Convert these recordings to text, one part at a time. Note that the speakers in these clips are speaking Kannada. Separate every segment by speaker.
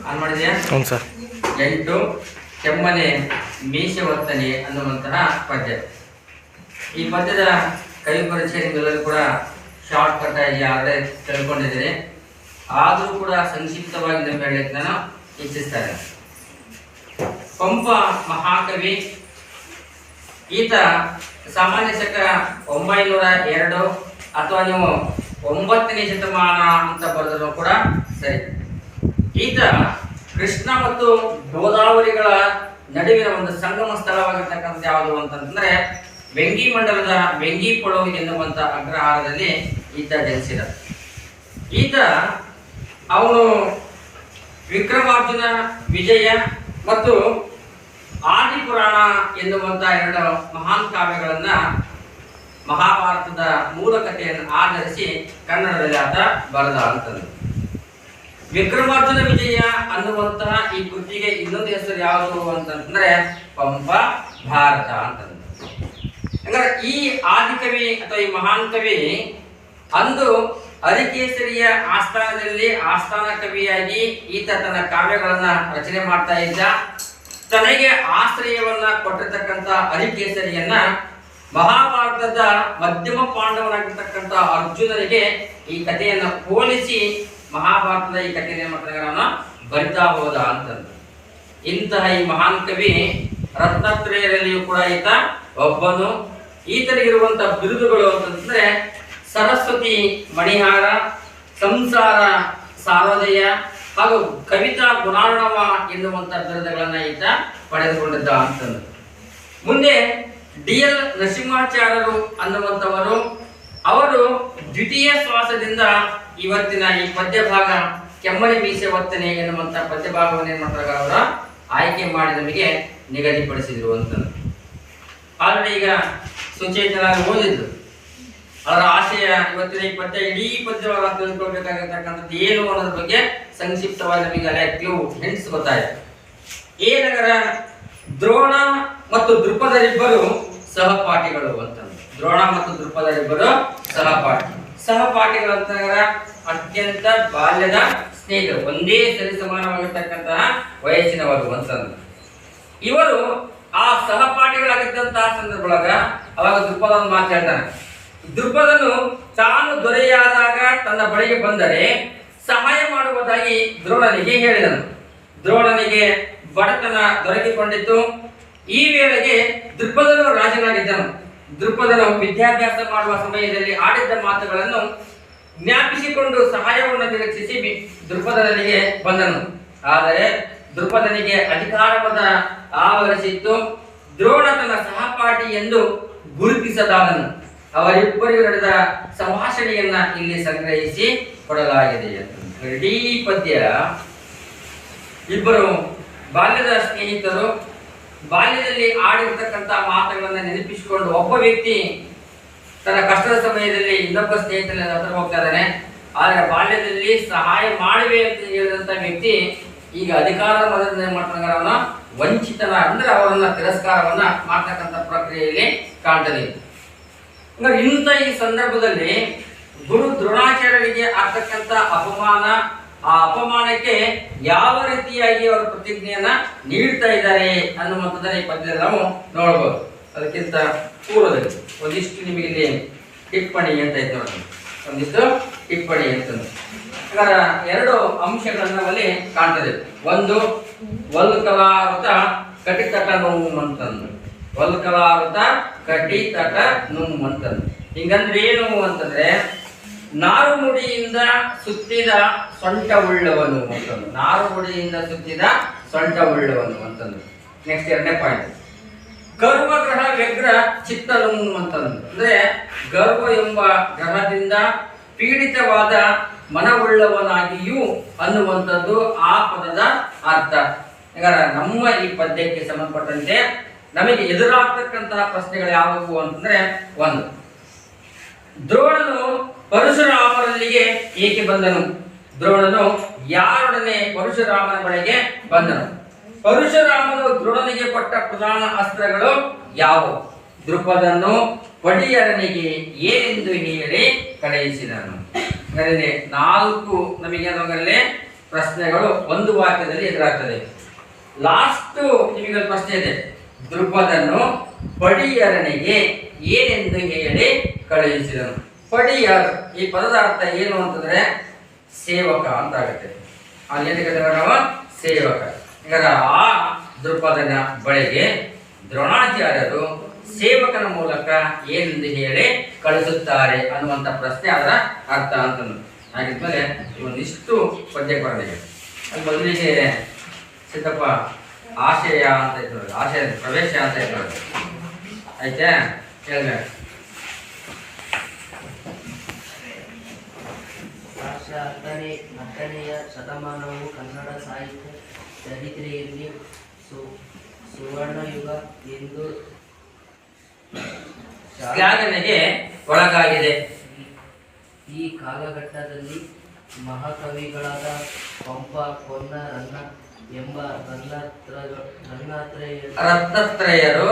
Speaker 1: ಆನ್ ಮಾಡಿದೆಯಾ?
Speaker 2: ಹೌದು ಸರ್.
Speaker 1: 8 ಕೆಮ್ಮನೆ ಮೀಸೆ ಒತ್ತನೆ ಅನ್ನುವಂತಹ ಪದ್ಯ. ಈ ಪದ್ಯದ ಕವಿ ಪರಿಚಯ ನಿಮ್ಮೆಲ್ಲರೂ ಕೂಡ ಶಾರ್ಟ್ ಕಟ್ ಆಗಿ ಆಗಲೇ ತಿಳ್ಕೊಂಡಿದ್ದೀರಿ. ಆದರೂ ಕೂಡ ಸಂಕ್ಷಿಪ್ತವಾಗಿ ನಮ್ಮ ಹೇಳಲಿಕ್ಕೆ ನಾನು ಇಚ್ಛಿಸ್ತಾರೆ. ಪಂಪ ಮಹಾಕವಿ. ಈತ ಸಾಮಾನ್ಯ ಶಕ 902 ಅಥವಾ ನೀವು 9ನೇ ಶತಮಾನ ಅಂತ ಬರೆದರೂ ಕೂಡ ಸರಿ. ಈತ ಕೃಷ್ಣ ಮತ್ತು ಗೋದಾವರಿಗಳ ನಡುವಿನ ಒಂದು ಸಂಗಮ ಸ್ಥಳವಾಗಿರ್ತಕ್ಕಂಥ ಯಾವುದು ಅಂತಂದ್ರೆ ವೆಂಗಿ ಮಂಡಲದ ವೆಂಗಿಪೊಳು ಎನ್ನುವಂತ ಅಗ್ರಹಾರದಲ್ಲಿ ಈತ ಜನಿಸಿದ. ಈತ ಅವನು ವಿಕ್ರಮಾರ್ಜುನ ವಿಜಯ ಮತ್ತು ಆದಿಪುರಾಣ ಎನ್ನುವಂತ 2 ಮಹಾನ್ ಕಾವ್ಯಗಳನ್ನ ಮಹಾಭಾರತದ ಮೂಲ ಕಥೆಯನ್ನು ಆಧರಿಸಿ ಕನ್ನಡದಲ್ಲಿ ಆತ ಬರೆದ ಅಂತಂದು. ವಿಕ್ರಮಾರ್ಜುನ ವಿಜಯ ಅನ್ನುವಂತಹ ಈ ಕೃತಿಗೆ ಇನ್ನೊಂದು ಹೆಸರು ಯಾವುದು ಅಂತಂದ್ರೆ ಪಂಪ ಭಾರತ ಅಂತಂದು. ಹಾಗಾದ್ರೆ ಈ ಆದಿಕವಿ ಅಥವಾ ಈ ಮಹಾನ್ ಕವಿ ಅಂದು ಹರಿಕೇಸರಿಯ ಆಸ್ಥಾನದಲ್ಲಿ ಆಸ್ಥಾನ ಕವಿಯಾಗಿ ಈತ ತನ್ನ ಕಾವ್ಯಗಳನ್ನ ರಚನೆ ಮಾಡ್ತಾ ಇದ್ದ. ತನಗೆ ಆಶ್ರಯವನ್ನ ಕೊಟ್ಟಿರ್ತಕ್ಕಂಥ ಹರಿಕೇಸರಿಯನ್ನ ಮಹಾಭಾರತದ ಮಧ್ಯಮ ಪಾಂಡವನಾಗಿರ್ತಕ್ಕಂಥ ಅರ್ಜುನನಿಗೆ ಈ ಕಥೆಯನ್ನ ಹೋಲಿಸಿ ಮಹಾಭಾರತದ ಈ ಕಥೆಯನ್ನು ಬರಿತಾ ಹೋದ ಅಂತಂದು. ಇಂತಹ ಈ ಮಹಾನ್ ಕವಿ ರತ್ನತ್ರಯರಲ್ಲಿಯೂ ಕೂಡ ಈತ ಒಬ್ಬನು. ಈತನಿಗಿರುವಂತಹ ಬಿರುದುಗಳು ಅಂತಂದ್ರೆ ಸರಸ್ವತಿ ಮಣಿಹಾರ, ಸಂಸಾರ ಸಾರೋದಯ ಹಾಗೂ ಕವಿತಾ ಗುಣಾರ್ಣವ ಎನ್ನುವಂತ ಬಿರುದುಗಳನ್ನ ಈತ ಪಡೆದುಕೊಂಡಿದ್ದ ಅಂತಂದು. ಮುಂದೆ DL ನರಸಿಂಹಾಚಾರ್ಯರು ಅನ್ನುವಂಥವರು ಅವರು ದ್ವಿತೀಯ ಶ್ವಾಸದಿಂದ ಇವತ್ತಿನ ಈ ಪದ್ಯ ಭಾಗ ಕೆಮ್ಮನೆ ಮೀಸೆ ಒತ್ತನೆ ಎನ್ನುವಂತ ಪದ್ಯ ಭಾಗವನ್ನು ಏನ್ ಮಾಡ್ತಾರೆ ಅವರ ಆಯ್ಕೆ ಮಾಡಿ ನಮಗೆ ನಿಗದಿಪಡಿಸಿದ್ರು ಅಂತಂದು. ಆಲ್ರೆಡಿ ಈಗ ಸುಚೇತನಾಗಿ ಓದಿದ್ರು. ಅವರ ಆಶಯ ಇವತ್ತಿನ ಈ ಪದ್ಯ ಇಡೀ ಪದ್ಯವಾಗ ತಿಳ್ಕೊಳ್ಬೇಕಾಗಿರ್ತಕ್ಕಂಥದ್ದು ಏನು ಅನ್ನೋದ್ರ ಬಗ್ಗೆ ಸಂಕ್ಷಿಪ್ತವಾಗಿ ನಮಗೆ ಅಲ್ಲೇ ಕ್ಲೂ ಹಿಂಟ್ಸ್ ಗೊತ್ತಾಯ್ತು. ಏನಗರ ದ್ರೋಣ ಮತ್ತು ದೃಪದರಿಬ್ಬರು ಸಹಪಾಠಿಗಳು ಅಂತಂದು. ದ್ರೋಣ ಮತ್ತು ದೃಪದರಿಬ್ಬರು ಸಹಪಾಠಿಗಳು ಅಂತಂದ್ರೆ ಅತ್ಯಂತ ಬಾಲ್ಯದ ಸ್ನೇಹಿತರು, ಒಂದೇ ಸರಿ ಸಮಾನವಾಗಿರ್ತಕ್ಕಂತಹ ವಯಸ್ಸಿನವರು ಅಂತಂದು. ಇವರು ಆ ಸಹಪಾಠಿಗಳಾಗಿದ್ದಂತಹ ಸಂದರ್ಭದೊಳಗ ಅವಾಗ ದೃಪದನ್ನು ಮಾತಾಡ್ತಾನೆ. ದೃಪದನು ತಾನು ದೊರೆಯಾದಾಗ ತನ್ನ ಬಳಿಗೆ ಬಂದರೆ ಸಹಾಯ ಮಾಡುವುದಾಗಿ ದ್ರೋಣನಿಗೆ ಹೇಳಿದನು. ದ್ರೋಣನಿಗೆ ಬಡತನ ದೊರಕಿಕೊಂಡಿತ್ತು. ಈ ವೇಳೆಗೆ ದೃಪದನು ರಾಜನಾಗಿದ್ದನು. ದೃಪದನು ವಿದ್ಯಾಭ್ಯಾಸ ಮಾಡುವ ಸಮಯದಲ್ಲಿ ಆಡಿದ್ದ ಮಾತುಗಳನ್ನು ಜ್ಞಾಪಿಸಿಕೊಂಡು ಸಹಾಯವನ್ನು ನಿರೀಕ್ಷಿಸಿ ದೃಪದನಿಗೆ ಬಂದನು. ಆದರೆ ದೃಪದನಿಗೆ ಅಧಿಕಾರವಾದ ಆವರಿಸಿತ್ತು. ದ್ರೋಣ ತನ್ನ ಸಹಪಾಠಿ ಎಂದು ಗುರುತಿಸದಾದನು. ಅವರಿಬ್ಬರಿಗೂ ನಡೆದ ಸಂಭಾಷಣೆಯನ್ನ ಇಲ್ಲಿ ಸಂಗ್ರಹಿಸಿ ಕೊಡಲಾಗಿದೆ. ಇಡೀ ಪದ್ಯ ಇಬ್ಬರು ಬಾಲ್ಯದ ಸ್ನೇಹಿತರು ಬಾಲ್ಯದಲ್ಲಿ ಆಡಿರ್ತಕ್ಕಂಥ ಮಾತುಗಳನ್ನು ನೆನಪಿಸಿಕೊಂಡು ಒಬ್ಬ ವ್ಯಕ್ತಿ ತನ್ನ ಕಷ್ಟದ ಸಮಯದಲ್ಲಿ ಇನ್ನೊಬ್ಬ ಸ್ನೇಹಿತನ ಹತ್ರ ಹೋಗ್ತಾ ಇದ್ದಾನೆ. ಆದರೆ ಬಾಲ್ಯದಲ್ಲಿ ಸಹಾಯ ಮಾಡುವೆ ಅಂತ ಹೇಳಿದಂತ ವ್ಯಕ್ತಿ ಈಗ ಅಧಿಕಾರದ ಮದದಿಂದ ಮಾಡ್ತಾನೆ ಅವನ ವಂಚಿತನ ಅಂದ್ರೆ ಅವರನ್ನ ತಿರಸ್ಕಾರವನ್ನ ಮಾಡ್ತಕ್ಕಂಥ ಪ್ರಕ್ರಿಯೆಯಲ್ಲಿ ಕಾಣ್ತದೆ. ಇಂಥ ಈ ಸಂದರ್ಭದಲ್ಲಿ ಗುರು ದ್ರೋಣಾಚಾರ್ಯರಿಗೆ ಆಗ್ತಕ್ಕಂಥ ಅಪಮಾನ, ಆ ಅಪಮಾನಕ್ಕೆ ಯಾವ ರೀತಿಯಾಗಿ ಅವರು ಪ್ರತಿಜ್ಞೆಯನ್ನ ನೀಡ್ತಾ ಇದ್ದಾರೆ ಅನ್ನುವಂಥದ್ದನ್ನ ಈ ಪದ್ಯದಲ್ಲಿ ನಾವು ನೋಡಬಹುದು. ಅದಕ್ಕಿಂತ ಪೂರ್ವದಲ್ಲಿ ಒಂದಿಷ್ಟು ನಿಮಗೆ ಇಲ್ಲಿ ಟಿಪ್ಪಣಿ ಅಂತ ಇತ್ತು ನೋಡಿ, ಒಂದಿಷ್ಟು ಟಿಪ್ಪಣಿ ಅಂತಂದು. ಹಾಗಾದ್ರೆ 2 ಅಂಶಗಳನ್ನ ಅಲ್ಲಿ ಕಾಣ್ತದೆ. ಒಂದು ವಲ್ಕಲಾವೃತ ಕಟಿತಟ ನೋವು ಅಂತಂದು, ವಲ್ಕಲಾವೃತ ಕಟಿತಟ ನೋವು ಅಂತಂದು. ಹಿಂಗಂದ್ರೆ ಏನು ಅಂತಂದ್ರೆ ನಾರುಮುಡಿಯಿಂದ ಸುತ್ತಿದ ಸೊಂಟವುಳ್ಳವನು ಅಂತಂದು. ನಾರುಮುಡಿಯಿಂದ ಸುತ್ತಿದ ಸೊಂಟವುಳ್ಳವನು ಅಂತಂದು. ನೆಕ್ಸ್ಟ್ 2ನೇ ಪಾಯಿಂಟ್ ಗರ್ವಗ್ರಹ ವ್ಯಗ್ರ ಚಿತ್ತನು ಅಂತಂದು. ಅಂದ್ರೆ ಗರ್ವ ಎಂಬ ಗ್ರಹದಿಂದ ಪೀಡಿತವಾದ ಮನವುಳ್ಳವನಾಗಿಯೂ ಅನ್ನುವಂಥದ್ದು ಆ ಪದದ ಅರ್ಥ. ಹಾಗಾದ್ರೆ ನಮ್ಮ ಈ ಪದ್ಯಕ್ಕೆ ಸಂಬಂಧಪಟ್ಟಂತೆ ನಮಗೆ ಎದುರಾಗ್ತಕ್ಕಂತಹ ಪ್ರಶ್ನೆಗಳು ಯಾವುವು ಅಂತಂದ್ರೆ, 1 ದ್ರೋಣನು ಪರಶುರಾಮರಲ್ಲಿಗೆ ಏಕೆ ಬಂದನು? ದ್ರೋಣನು ಯಾರೊಡನೆ ಪರಶುರಾಮನ ಬಳಿಗೆ ಬಂದನು? ಪರಶುರಾಮನು ದ್ರೋಣನಿಗೆ ಕೊಟ್ಟ ಪ್ರಧಾನ ಅಸ್ತ್ರಗಳು ಯಾವುವು? ದೃಪದನು ಪಡಿಯರನಿಗೆ ಏನೆಂದು ಹೇಳಿ ಕಳುಹಿಸಿದನು. 4 ನಮಗೆ ಅದರಲ್ಲಿ ಪ್ರಶ್ನೆಗಳು ಒಂದು ವಾಕ್ಯದಲ್ಲಿ ಎದುರಾಗ್ತದೆ. ಲಾಸ್ಟ್ ನಿಮಗೆ ಪ್ರಶ್ನೆ ಇದೆ. ದ್ರುಪದನು ಪಡಿಯರನಿಗೆ ಏನೆಂದು ಹೇಳಿ ಕಳುಹಿಸಿದನು. ಪಡಿಯರ್ ಈ ಪದದ ಅರ್ಥ ಏನು ಅಂತಂದ್ರೆ ಸೇವಕ ಅಂತ ಆಗುತ್ತೆ. ಅಲ್ಲಿ ನಾವು ಸೇವಕ. ಈಗ ಆ ದ್ರುಪದನ ಬಳಿಗೆ ದ್ರೋಣಾಚಾರ್ಯರು ಸೇವಕನ ಮೂಲಕ ಏನೆಂದು ಹೇಳಿ ಕಳಿಸುತ್ತಾರೆ ಅನ್ನುವಂಥ ಪ್ರಶ್ನೆ ಅದರ ಅರ್ಥ ಅಂತಂದು. ಹಾಗಿದ್ಮೇಲೆ ಒಂದಿಷ್ಟು ಪದ್ಯ ಬರಲಿದೆ. ಅಲ್ಲಿ ಮೊದಲಿಗೆ ಸಿದ್ದಪ್ಪ ಆಶಯ ಅಂತ ಇರ್ತದೆ, ಆಶಯ ಪ್ರವೇಶ ಅಂತ ಇರ್ತದೆ. ಆಯ್ತಾ ಹೇಳ್ಬೇಕು.
Speaker 2: 10ನೇ ಶತಮಾನವು ಕನ್ನಡ ಸಾಹಿತ್ಯ ಚರಿತ್ರೆಯಲ್ಲಿ ಸುವರ್ಣಯುಗ ಎಂದು
Speaker 1: ಶ್ಲಾಘನೆಗೆ ಒಳಗಾಗಿದೆ.
Speaker 2: ಈ ಕಾಲಘಟ್ಟದಲ್ಲಿ ಮಹಾಕವಿಗಳಾದ ಪಂಪ, ಪೊನ್ನ, ರನ್ನ ಎಂಬ ರತ್ನತ್ರಯರು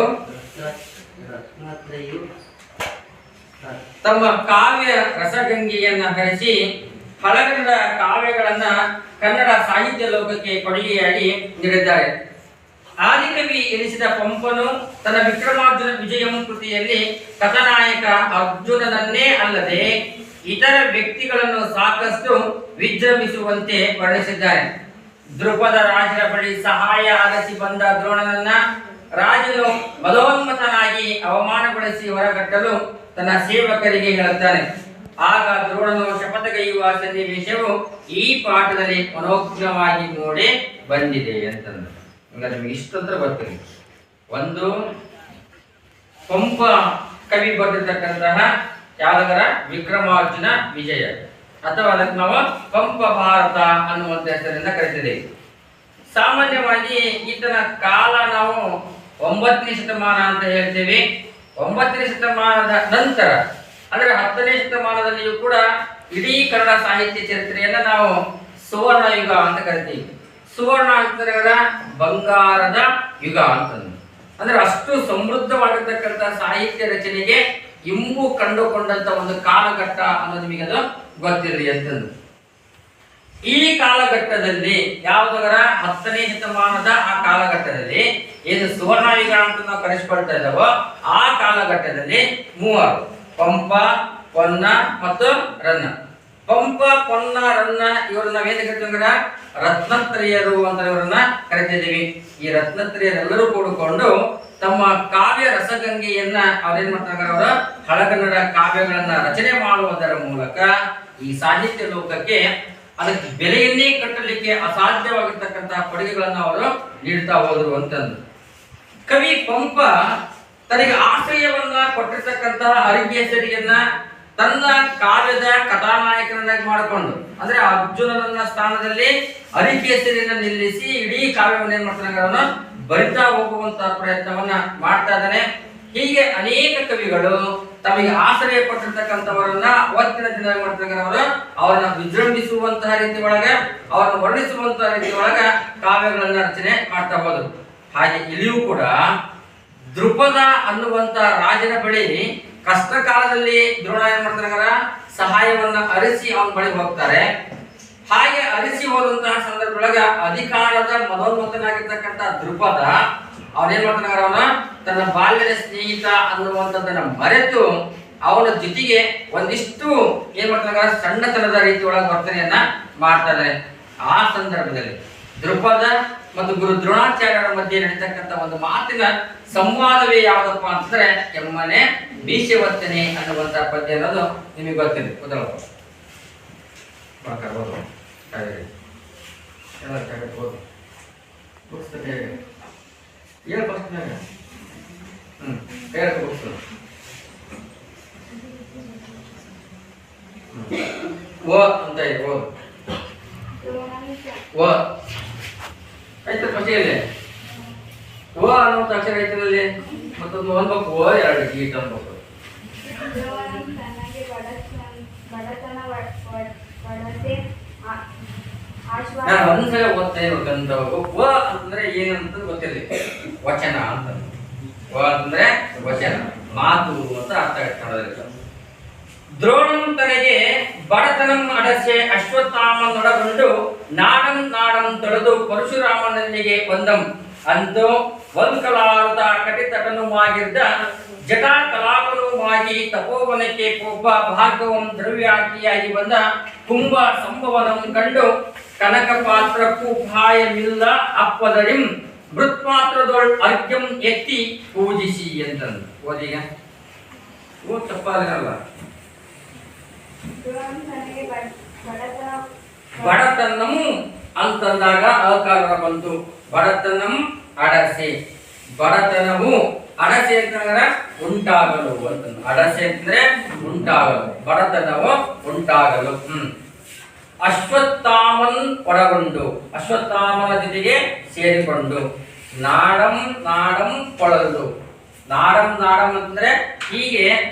Speaker 1: ತಮ್ಮ ಕಾವ್ಯ ರಸಗಂಗೆಯನ್ನ ಹರಿಸಿ ಹಳಗನ್ನಡ ಕಾವ್ಯಗಳನ್ನ ಕನ್ನಡ ಸಾಹಿತ್ಯ ಲೋಕಕ್ಕೆ ಕೊಡುಗೆಯಾಗಿ ನೀಡಿದ್ದಾರೆ. ಆದಿಕವಿ ಎನಿಸಿದ ಪಂಪನು ತನ್ನ ವಿಕ್ರಮಾರ್ಜುನ ವಿಜಯಂ ಕೃತಿಯಲ್ಲಿ ಕಥಾನಾಯಕ ಅರ್ಜುನನನ್ನೇ ಅಲ್ಲದೆ ಇತರ ವ್ಯಕ್ತಿಗಳನ್ನು ಸಾಕಷ್ಟು ವಿಜೃಂಭಿಸುವಂತೆ ವರ್ಣಿಸಿದ್ದಾರೆ. ದ್ರುಪದ ರಾಜರ ಬಳಿ ಸಹಾಯ ಅರಸಿ ಬಂದ ದ್ರೋಣನನ್ನ ರಾಜನು ಮದೋನ್ಮತನಾಗಿ ಅವಮಾನಗೊಳಿಸಿ ಹೊರಗಟ್ಟಲು ತನ್ನ ಸೇವಕರಿಗೆ ಹೇಳುತ್ತಾನೆ. ಆಗ ದ್ರೋಣನು ಶಪಥಗೈಯುವ ಸನ್ನಿವೇಶವು ಈ ಪಾಠದಲ್ಲಿ ಮನೋಜ್ಞವಾಗಿ ಮೂಡಿ ಬಂದಿದೆ ಅಂತಂದು. ಈಗ ನಿಮಗೆ ಇಷ್ಟಂತ್ರ ಬರ್ತೀನಿ. ಒಂದು ಪಂಪ ಕವಿ ಬರೆದಿರ್ತಕ್ಕಂತಹ ಯಾವುದರ ವಿಕ್ರಮಾರ್ಜುನ ವಿಜಯ, ಅಥವಾ ಅದಕ್ಕೆ ನಾವು ಪಂಪ ಭಾರತ ಅನ್ನುವಂಥ ಹೆಸರಿಂದ ಕರಿತಿದ್ದೇವೆ. ಸಾಮಾನ್ಯವಾಗಿ ಈತನ ಕಾಲ ನಾವು 9ನೇ ಶತಮಾನ ಅಂತ ಹೇಳ್ತೇವೆ. 9ನೇ ಶತಮಾನದ ನಂತರ ಅಂದ್ರೆ 10ನೇ ಶತಮಾನದಲ್ಲಿಯೂ ಕೂಡ ಇಡೀ ಕನ್ನಡ ಸಾಹಿತ್ಯ ಚರಿತ್ರೆಯನ್ನ ನಾವು ಸುವರ್ಣ ಯುಗ ಅಂತ ಕರಿತೀವಿ. ಸುವರ್ಣ ಅಂತಂದ್ರೆ ಬಂಗಾರದ ಯುಗ ಅಂತಂದು. ಅಂದ್ರೆ ಅಷ್ಟು ಸಮೃದ್ಧವಾಗಿರ್ತಕ್ಕಂಥ ಸಾಹಿತ್ಯ ರಚನೆಗೆ ಇಂಬು ಕಂಡುಕೊಂಡಂತ ಒಂದು ಕಾಲಘಟ್ಟ ಅನ್ನೋದು ನಿಮಗೆ ಅದು ಗೊತ್ತಿರಲಿ ಅಂತಂದು. ಈ ಕಾಲಘಟ್ಟದಲ್ಲಿ ಯಾವುದರ 10ನೇ ಶತಮಾನದ ಆ ಕಾಲಘಟ್ಟದಲ್ಲಿ ಏನು ಸುವರ್ಣಯುಗ ಅಂತ ನಾವು ಕರೆಸಿಕೊಳ್ತಾ ಇದ್ದಾವೋ ಆ ಕಾಲಘಟ್ಟದಲ್ಲಿ ಮೂವರು ಪಂಪ, ಪೊನ್ನ ಮತ್ತು ರನ್ನ. ಪಂಪ, ಪೊನ್ನ, ರನ್ನ ಇವರು ನಾವೇನು ಕರಿತೀವಿ ರತ್ನತ್ರಯರು ಅಂತ ಇವರನ್ನ ಕರಿತಿದ್ದೀವಿ. ಈ ರತ್ನತ್ರಯರೆಲ್ಲರೂ ಕೂಡಿಕೊಂಡು ತಮ್ಮ ಕಾವ್ಯ ರಸಗಂಗೆಯನ್ನ ಅವ್ರೇನ್ ಮಾಡ್ತಾರೆ, ಅವರ ಹಳಗನ್ನಡ ಕಾವ್ಯಗಳನ್ನ ರಚನೆ ಮಾಡುವುದರ ಮೂಲಕ ಈ ಸಾಹಿತ್ಯ ಲೋಕಕ್ಕೆ ಅದಕ್ಕೆ ಬೆಲೆಯನ್ನೇ ಕಟ್ಟಲಿಕ್ಕೆ ಅಸಾಧ್ಯವಾಗಿರ್ತಕ್ಕಂತಹ ಕೊಡುಗೆಗಳನ್ನು ಅವರು ನೀಡ್ತಾ ಹೋದ್ರು ಅಂತಂದು. ಕವಿ ಪಂಪ ತನಗೆ ಆಶ್ರಯವನ್ನ ಕೊಟ್ಟಿರ್ತಕ್ಕಂತಹ ಅರಿಗೇಸರಿಯನ್ನ ತನ್ನ ಕಾವ್ಯದ ಕಥಾನಾಯಕನನ್ನಾಗಿ ಮಾಡಿಕೊಂಡು, ಅಂದ್ರೆ ಅರ್ಜುನನ ಸ್ಥಾನದಲ್ಲಿ ಅರಿಕೇಸರಿಯನ್ನ ನಿಲ್ಲಿಸಿ ಇಡೀ ಕಾವ್ಯವನ್ನು ಏನ್ ಮಾಡ್ತಾನೆ, ಅವನು ಬರಿತಾ ಹೋಗುವಂತ ಪ್ರಯತ್ನವನ್ನ ಮಾಡ್ತಾ ಇದ್ದಾನೆ. ಹೀಗೆ ಅನೇಕ ಕವಿಗಳು ತಮಗೆ ಆಶ್ರಯ ಕೊಟ್ಟಿರ್ತಕ್ಕಂಥವರನ್ನ ಅವತ್ತಿನ ದಿನ ಮಾಡ್ತಾರೆ, ಅವರನ್ನ ವಿಜೃಂಭಿಸುವಂತಹ ರೀತಿ ಒಳಗ, ಅವರನ್ನು ವರ್ಣಿಸುವಂತಹ ರೀತಿ ಒಳಗ ಕಾವ್ಯಗಳನ್ನ ರಚನೆ ಮಾಡ್ತಾ ಹೋದ್ರು. ಹಾಗೆ ಇಲ್ಲಿಯೂ ಕೂಡ ದ್ರುಪದ ಅನ್ನುವಂತ ರಾಜನ ಬಳಿ ಕಷ್ಟ ಕಾಲದಲ್ಲಿ ದ್ರೋಣ ಏನ್ ಮಾಡ್ತಾರೆ, ಸಹಾಯವನ್ನ ಅರಿಸಿ ಅವನ ಬಳಿ ಹೋಗ್ತಾರೆ. ಹಾಗೆ ಅರಿಸಿ ಹೋದಂತಹ ಸಂದರ್ಭದೊಳಗ ಅಧಿಕಾರದ ಮದೋನ್ಮತನಾಗಿರ್ತಕ್ಕಂಥ ದ್ರುಪದ ಅವನೇನ್ ಮಾಡ್ತಾನೆ, ಅವನ ತನ್ನ ಬಾಲ್ಯದ ಸ್ನೇಹಿತ ಅನ್ನುವಂಥದ್ದನ್ನ ಮರೆತು ಅವನ ಜೊತೆಗೆ ಒಂದಿಷ್ಟು ಏನ್ ಮಾಡ್ತಾನೆ, ಸಣ್ಣತನದ ರೀತಿ ಒಳಗೆ ವರ್ತನೆಯನ್ನ ಮಾಡ್ತಾರೆ. ಆ ಸಂದರ್ಭದಲ್ಲಿ ದ್ರುಪದ ಮತ್ತು ಗುರು ದ್ರೋಣಾಚಾರ್ಯರ ಮಧ್ಯೆ ನಡೀತಕ್ಕಂಥ ಒಂದು ಮಾತಿನ ಸಂವಾದವೇ ಯಾವುದಪ್ಪ ಅಂತಂದ್ರೆ ಕೆಮ್ಮನೆ ಭೀಷ್ಯವರ್ತನೆ ಅನ್ನುವಂತ ಪದ್ಯ ಅನ್ನೋದು ನಿಮಗೆ ಗೊತ್ತಿದೆ. ಓ ಅಂತ ಇದೆ, ಓದು ಓ ಆಯ್ತು. ಪಟ್ಟಿಯಲ್ಲಿ ಓ ಅನ್ನುವಂಥ ಅಕ್ಷರ ಐತರಲ್ಲಿ ಮತ್ತೊಂದು ಅನ್ಬೇಕು, ಓ ಎರಡು ಗೀಟ್ ಅನ್ಬೇಕು. ನಾನು ಒಂದ್ಸಲ ಓದ್ತಾ ಇರ್ಬೇಕಂತ ಓ ಅಂತಂದ್ರೆ ಏನಂತ ಗೊತ್ತಿರಲಿ, ವಚನ ಅಂತ. ಓ ಅಂತಂದ್ರೆ ವಚನ, ಮಾತು ಅಂತ ಅರ್ಥ ಇಟ್ಕೊಳ್ಳೋದ್ರಿಂದ. ದ್ರೋಣಂ ತನಗೆ ಬಡತನಂ ಅಡಸೆ ಅಶ್ವತ್ಥಾಮನೊಡಗೊಂಡು ನಾಡಂ ನಾಡಂ ತೊಳೆದು ಪರಶುರಾಮನಲ್ಲಿಗೆ ಬಂದಂ ಅಂತೂ ವಲ್ಕಲಾರುತ ಕಟಿತಟನುವಾಗಿದ್ದ ಜಟಾ ಕಲಾಪನುವಾಗಿ ತಪೋವನಕ್ಕೆ ಒಬ್ಬ ಭಾಗವಂ ದ್ರವ್ಯಾಟಿಯಾಗಿ ಬಂದ ಕುಂಭ ಸಂಭವನಂ ಕಂಡು ಕನಕ ಪಾತ್ರಕ್ಕೂ ಭಾಯಮಿಲ್ಲ ಅಪ್ಪದರಿಂ ಮೃತ್ಪಾತ್ರದೊಳ್ ಅರ್ಘ್ಯಂ ಎತ್ತಿ ಪೂಜಿಸಿ ಅಂತಂದು ಓದಿಗ ತಪ್ಪಾಗಲ್ಲ. ಬಡತನಂ ಅಂತಂದಾಗ ಅಕಾರ ಬಂತು. ಬಡತನಂ ಅಡಸೆ, ಬಡತನವು ಅಡಸೆ ಅಂತಂದ್ರೆ ಉಂಟಾಗಲು ಅಂತಂದು. ಅಡಸೆ ಅಂತಂದ್ರೆ ಉಂಟಾಗಲು, ಬಡತನವು ಉಂಟಾಗಲು. ಅಶ್ವತ್ಥಾಮನ್ ಒಳಗೊಂಡು, ಅಶ್ವತ್ಥಾಮನ ಜೊತೆಗೆ ಸೇರಿಕೊಂಡು ನಾಡಂ ನಾಡಂ ಕೊಳಲು. ನಾಡಂ ನಾಡಂ ಅಂತಂದ್ರೆ ಹೀಗೆ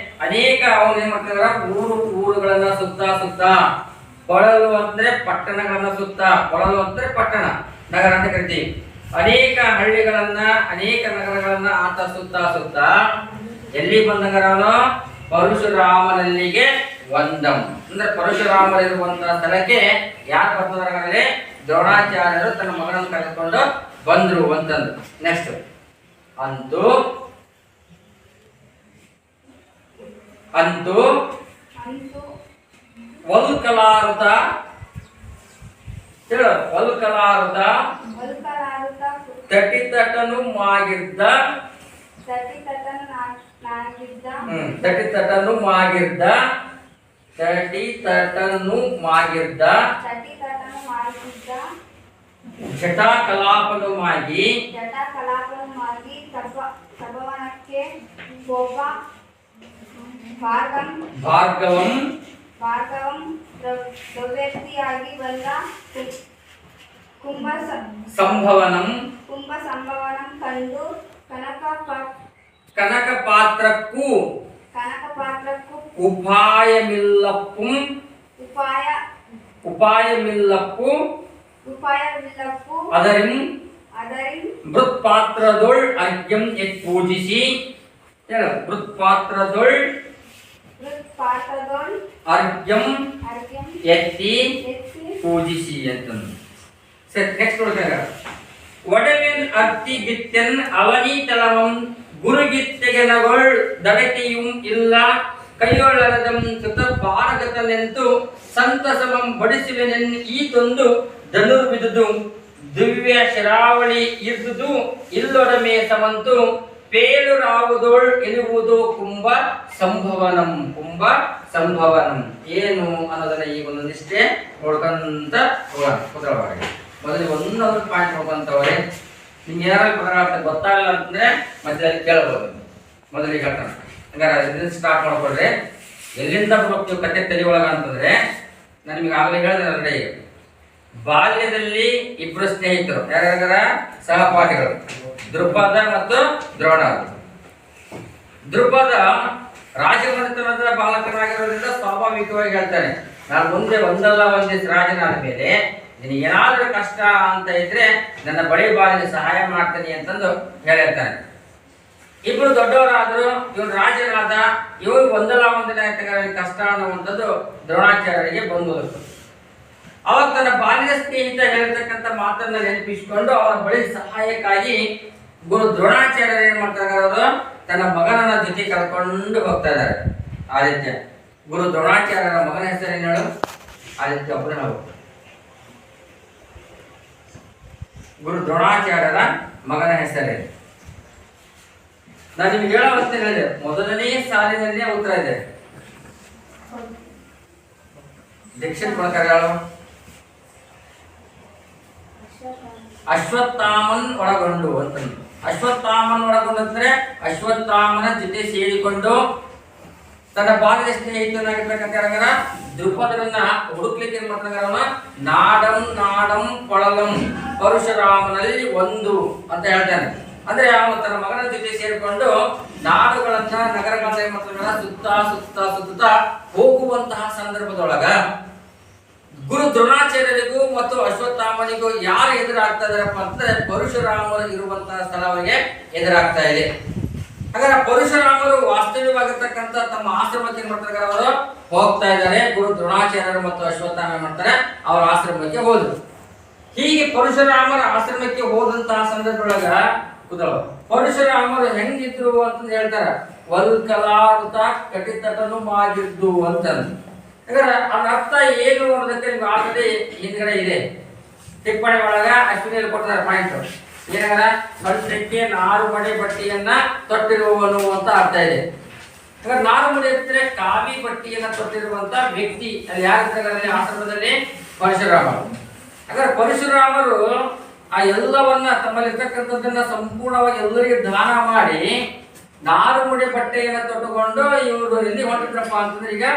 Speaker 1: ಅನೇಕ ಅವನು ಏನ್ ಮಾಡ್ತಾರ ಊರುಗಳನ್ನ ಸುತ್ತ ಕೊಳಲು ಅಂದ್ರೆ ಪಟ್ಟಣಗಳನ್ನ ಸುತ್ತ, ಕೊಳಲು ಅಂದ್ರೆ ಪಟ್ಟಣ ನಗರ ಅಂತ ಕರಿತೀವಿ. ಅನೇಕ ಹಳ್ಳಿಗಳನ್ನ ಅನೇಕ ನಗರಗಳನ್ನ ಆತ ಸುತ್ತ ಎಲ್ಲಿ ಬಂದಗರನು ಪರಶುರಾಮನಲ್ಲಿಗೆ ಒಂದಂ ಅಂದ್ರೆ ಪರಶುರಾಮರಿರುವಂತಹ ಸ್ಥಳಕ್ಕೆ ಯಾರು ಬರ್ತಾರೆ? ದ್ರೋಣಾಚಾರ್ಯರು ತನ್ನ ಮಗನನ್ನು ಕರೆದುಕೊಂಡು ಬಂದ್ರು ಅಂತಂದು. ನೆಕ್ಸ್ಟ್ ಅಂತೂ ಅಂತೂ ವಲ್ಕಲಾರುತ ಹೇಳು. ವಲ್ಕಲಾರುತ ತಟಿತಟನು ಮಾಗಿದ್ದ ತಟಿತಟನು ಮಾಗಿದ್ದ ಜಟಾ ಕಲಾಪನುಮಾಗಿ ಭಾರ್ಗವಂ
Speaker 3: ದ್ರವ್ಯಕ್ತಿಯಾಗಿ ಬಂದ ಕುಂಭ
Speaker 1: ಸಂಭವನಂ
Speaker 3: ಕಂಡು
Speaker 1: ಕನಕ ಪಾತ್ರಕ್ಕೂ ಉಪಾಯಮಿಲ್ಲಪ್ಪು ಅದರಿಂ ಮೃತ್ಪಾತ್ರದೊಳ್ ಅರ್ಘ್ಯಂ ಎತ್ ಪೂಜಿಸಿ ಹೇಳು. ಮೃತ್ಪಾತ್ರದೊಳ್ ಅರ್ಘ್ಯಂ ಎತ್ತಿ ಪೂಜಿಸಿ ಅಂತಂದು. ಸರಿ, ನೆಕ್ಸ್ಟ್ ನೋಡ್ತಾರೆ. ಒಡವೆನ್ ಅರ್ತಿ ಬಿತ್ತನ್ ಅವನಿ ತಲವಂ ಗುರುಗಿತ್ತೆಗೆನಗೊಳ್ ದಡಕೆಯುಂ ಇಲ್ಲ ಕೈಯೊಳರದಂ ಕೃತ ಭಾರಗತನೆಂತು ಸಂತಸಮಂ ಬಡಿಸುವೆನೆನ್ ಈತೊಂದು ಧನುರ್ವಿದುದು ದಿವ್ಯ ಶರಾವಳಿ ಇರ್ದುದು ಇಲ್ಲೊಡಮೆ ಸಮಂತು ಪೇಳುರಾವುದೋಳ್ ಎನ್ನುವುದು ಕುಂಭ ಸಂಭವನಂ. ಕುಂಭ ಸಂಭವನಂ ಏನು ಅನ್ನೋದನ್ನ ಈಗ ಒಂದೊಂದಿಷ್ಟೇ ನೋಡ್ಕೊಂತ ಹೋಗೋಣ. ಮೊದಲಿಗೆ ಒಂದೊಂದು ಪಾಯಿಂಟ್ ನೋಡ್ಕೊಂತವ್ರೆ. ನಿಮ್ಗೆ ಯಾರು ಗೊತ್ತಾಗಲ್ಲ ಅಂತಂದ್ರೆ ಮತ್ತೆ ಅಲ್ಲಿ ಕೇಳ್ಬೋದು. ಮೊದಲಿಗೆ ಹೇಳ್ತಾನೆ ಹಂಗಾರೆ ಇದನ್ನ ಸ್ಟಾರ್ಟ್ ಮಾಡ್ಕೊಳ್ರಿ. ಎಲ್ಲಿಂದ ಹೋಗ್ತೀವಿ ಕಟ್ಟೆ ತಲೆ ಒಳಗ ಅಂತಂದ್ರೆ ನಾನು ನಿಮ್ಗೆ ಆಗಲೇ ಹೇಳಿದೆ. ಈಗ ಬಾಲ್ಯದಲ್ಲಿ ಇಬ್ಬರು ಸ್ನೇಹಿತರು ಯಾರ್ಯಾರ ಸಹಪಾಠಿಗಳು ದೃಪದ ಮತ್ತು ದ್ರೋಣ. ದೃಪದ ರಾಜಮನೆತನದ ಬಾಲಕನಾಗಿರೋದ್ರಿಂದ ಸ್ವಾಭಾವಿಕವಾಗಿ ಹೇಳ್ತಾನೆ, ನಾನು ಮುಂದೆ ಒಂದಲ್ಲ ಒಂದಿಷ್ಟು ರಾಜನಾದ ಮೇಲೆ ನಿನಗೆ ಏನಾದ್ರೂ ಕಷ್ಟ ಅಂತ ಇದ್ರೆ ನನ್ನ ಬಳಿ ಬಾಲಿನ ಸಹಾಯ ಮಾಡ್ತೀನಿ ಅಂತಂದು ಹೇಳಿರ್ತಾನೆ. ಇಬ್ರು ದೊಡ್ಡವರಾದ್ರು, ಇವನು ರಾಜನಾದ, ಇವರು ಒಂದಲ್ಲ ಒಂದಿನ ಕಷ್ಟ ಅನ್ನುವಂಥದ್ದು ದ್ರೋಣಾಚಾರ್ಯರಿಗೆ ಬಂದು ಅವಾಗ ತನ್ನ ಬಾಲ್ಯದ ಸ್ನೇಹಿತ ಹೇಳಿರ್ತಕ್ಕಂಥ ಮಾತನ್ನ ನೆನಪಿಸಿಕೊಂಡು ಅವರ ಬಳಿ ಸಹಾಯಕ್ಕಾಗಿ ಗುರು ದ್ರೋಣಾಚಾರ್ಯರು ಏನ್ ಮಾಡ್ತಾರೆ, ಅವರು ತನ್ನ ಮಗನನ್ನ ಜೊತೆ ಕರ್ಕೊಂಡು ಹೋಗ್ತಾ ಇದ್ದಾರೆ. ಆದಿತ್ಯ. ಗುರು ದ್ರೋಣಾಚಾರ್ಯರ ಮಗನ ಹೆಸರೇನು ಹೇಳು? ಆದಿತ್ಯ ಅಭಿನವ್. ಗುರು ದ್ರೋಣಾಚಾರ್ಯರ ಮಗನ ಹೆಸರೇ. ನಾನು ನಿಮ್ಗೆ ಹೇಳೋ ಅವಸ್ಥೆ ಹೇಳಿದೆ, ಮೊದಲನೇ ಸಾಲಿನಲ್ಲೇ ಉತ್ತರ ಇದೆ. ದಕ್ಷಿಣ ಪ್ರಕಾರ ಅಶ್ವತ್ಥಾಮನ್ ಒಳಗೊಂಡು ಅಂತ. ಅಶ್ವತ್ಥಾಮನ್ ಒಳಗೊಂಡು ಅಂದ್ರೆ ಅಶ್ವತ್ಥಾಮನ ಜೊತೆ ಸೇರಿಕೊಂಡು ತನ್ನ ಬಾಲ್ಯದ ಸ್ನೇಹಿತನಾಗಿರ್ತಕ್ಕಂಥ ದ್ರುಪದರನ್ನ ಹುಡುಕ್ಲಿಕ್ಕೆ ಏನ್ ಮಾಡ್ತಾರ, ನಾಡಂ ನಾಡಂ ಕೊಳಲಂ ಪರಶುರಾಮನಲ್ಲಿ ಒಂದು ಅಂತ ಹೇಳ್ತಾನೆ. ಅಂದ್ರೆ ಅವನು ತನ್ನ ಮಗನ ಜೊತೆ ಸೇರಿಕೊಂಡು ನಾಡುಗಳನ್ನ ನಗರಗಳನ್ನ ಏನ್ ಮಾಡ್ತಾರ, ಸುತ್ತ ಹೋಗುವಂತಹ ಸಂದರ್ಭದೊಳಗ ಗುರು ದ್ರೋಣಾಚಾರ್ಯರಿಗೂ ಮತ್ತು ಅಶ್ವತ್ಥಾಮನಿಗೂ ಯಾರು ಎದುರಾಗ್ತಾ ಇದಾರಪ್ಪ ಅಂದ್ರೆ ಪರಶುರಾಮರು ಇರುವಂತಹ ಸ್ಥಳ ಅವರಿಗೆ ಎದುರಾಗ್ತಾ ಇದೆ. ಹಾಗಾದ್ರೆ ಪರಶುರಾಮರು ವಾಸ್ತವ್ಯವಾಗಿರ್ತಕ್ಕಂಥ ತಮ್ಮ ಆಶ್ರಮಕ್ಕೆ ಏನ್ ಮಾಡ್ತಾರೆ, ಅವರು ಹೋಗ್ತಾ ಇದ್ದಾರೆ. ಗುರು ದ್ರೋಣಾಚಾರ್ಯರು ಮತ್ತು ಅಶ್ವತ್ಥಾಮ ಮಾಡ್ತಾರೆ, ಅವರ ಆಶ್ರಮಕ್ಕೆ ಹೋದ್ರು. ಹೀಗೆ ಪರಶುರಾಮರ ಆಶ್ರಮಕ್ಕೆ ಹೋದಂತಹ ಸಂದರ್ಭದೊಳಗ ಪರಶುರಾಮರು ಹೆಂಗಿದ್ರು ಅಂತ ಹೇಳ್ತಾರ, ವಲ್ಕಲಾವೃತ ಕಟಿತಟನು ಆಗಿದ್ದು ಅಂತಂದು. ಯಾಕಂದ್ರೆ ಅದ್ರ ಅರ್ಥ ಏನು ಅನ್ನೋದಕ್ಕೆ ನಿಮ್ಗೆ ಆಲ್ರೆಡಿ ಹಿಂದ್ಗಡೆ ಇದೆ, ಟಿಪ್ಪಣಿ ಒಳಗ ಅಶ್ವಿನಿಯಲ್ಲಿ ಕೊಡ್ತಾರೆ ಪಾಯಿಂಟ್. ಏನಾರ ಸೊಂಟಕ್ಕೆ ನಾರು ಮಡೆ ಬಟ್ಟೆಯನ್ನ ತೊಟ್ಟಿರುವವನು ಅಂತ ಅರ್ಥ ಇದೆ. ಹಾಗಾದ್ರೆ ನಾರು ಮಡೆ ಅಂದ್ರೆ ಕಾವಿ ಬಟ್ಟೆಯನ್ನ ತೊಟ್ಟಿರುವಂತ ವ್ಯಕ್ತಿ ಅಲ್ಲಿ ಯಾರಿದ್ದಾರೆ ಆಶ್ರಮದಲ್ಲಿ? ಪರಶುರಾಮರು. ಹಾಗಾದ್ರೆ ಪರಶುರಾಮರು ಆ ಎಲ್ಲವನ್ನ ತಮ್ಮಲ್ಲಿರ್ತಕ್ಕಂಥದ್ದನ್ನ ಸಂಪೂರ್ಣವಾಗಿ ಎಲ್ಲರಿಗೆ ದಾನ ಮಾಡಿ ನಾರು ಮುಡಿ ಬಟ್ಟೆಯನ್ನ ತೊಟ್ಟುಕೊಂಡು ಇವರು ಎಲ್ಲಿ ಹೊಂಟಿದ್ರಪ್ಪ ಅಂತಂದ್ರೆ ಈಗ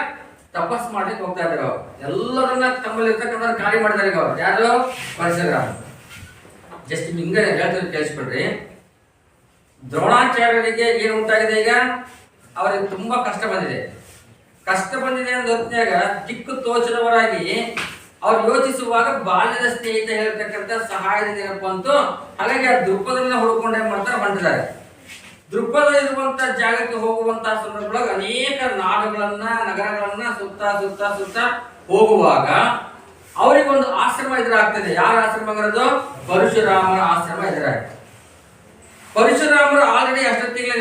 Speaker 1: ತಪಸ್ ಮಾಡ್ಲಿಕ್ಕೆ ಹೋಗ್ತಾ ಇದ್ರು. ಅವ್ರು ಎಲ್ಲರನ್ನ ತಮ್ಮಲ್ಲಿರ್ತಕ್ಕಂಥ ಖಾಲಿ ಮಾಡಿದಾರೆ ಈಗ ಅವ್ರು. ಯಾರು? ಪರಶುರಾಮ. ಜಸ್ಟ್ ಹಿಂಗೆ ಹೇಳ್ತಾರೆ, ಕೇಳಿಸ್ಕೊಡ್ರಿ. ದ್ರೋಣಾಚಾರ್ಯರಿಗೆ ಏನು ಉಂಟಾಗಿದೆ? ಈಗ ಅವರಿಗೆ ತುಂಬಾ ಕಷ್ಟ ಬಂದಿದೆ. ಕಷ್ಟ ಬಂದಿದೆ ಅನ್ನೋ ಹೊತ್ತಿನಾಗ ದಿಕ್ಕು ತೋಚದವರಾಗಿ ಅವ್ರು ಯೋಚಿಸುವಾಗ ಬಾಲ್ಯದ ಸ್ನೇಹಿತ ಹೇಳ್ತಕ್ಕಂಥ ಸಹಾಯದಿಂದ ಏನಪ್ಪ ಅಂತು. ಹಾಗಾಗಿ ಆ ದೃಪದನ್ನ ಹುಡ್ಕೊಂಡು ಏನ್ ಮಾಡ್ತಾರೆ, ಹೊಂಟಿದ್ದಾರೆ. ದೃಪದ ಇರುವಂತ ಜಾಗಕ್ಕೆ ಹೋಗುವಂತಹ ಸಂದರ್ಭದೊಳಗೆ ಅನೇಕ ನಾಡುಗಳನ್ನ ನಗರಗಳನ್ನ ಸುತ್ತ ಸುತ್ತ ಸುತ್ತ ಹೋಗುವಾಗ ಅವರಿಗೊಂದು ಆಶ್ರಮ ಎದುರಾಗ್ತದೆ. ಯಾರ ಆಶ್ರಮ ಆಗಿರೋದು? ಪರಶುರಾಮರ ಆಶ್ರಮ ಎದುರಾಗ್ತದೆ. ಪರಶುರಾಮರು ಆಲ್ರೆಡಿ ಅಷ್ಟೊತ್ತಿಗೆ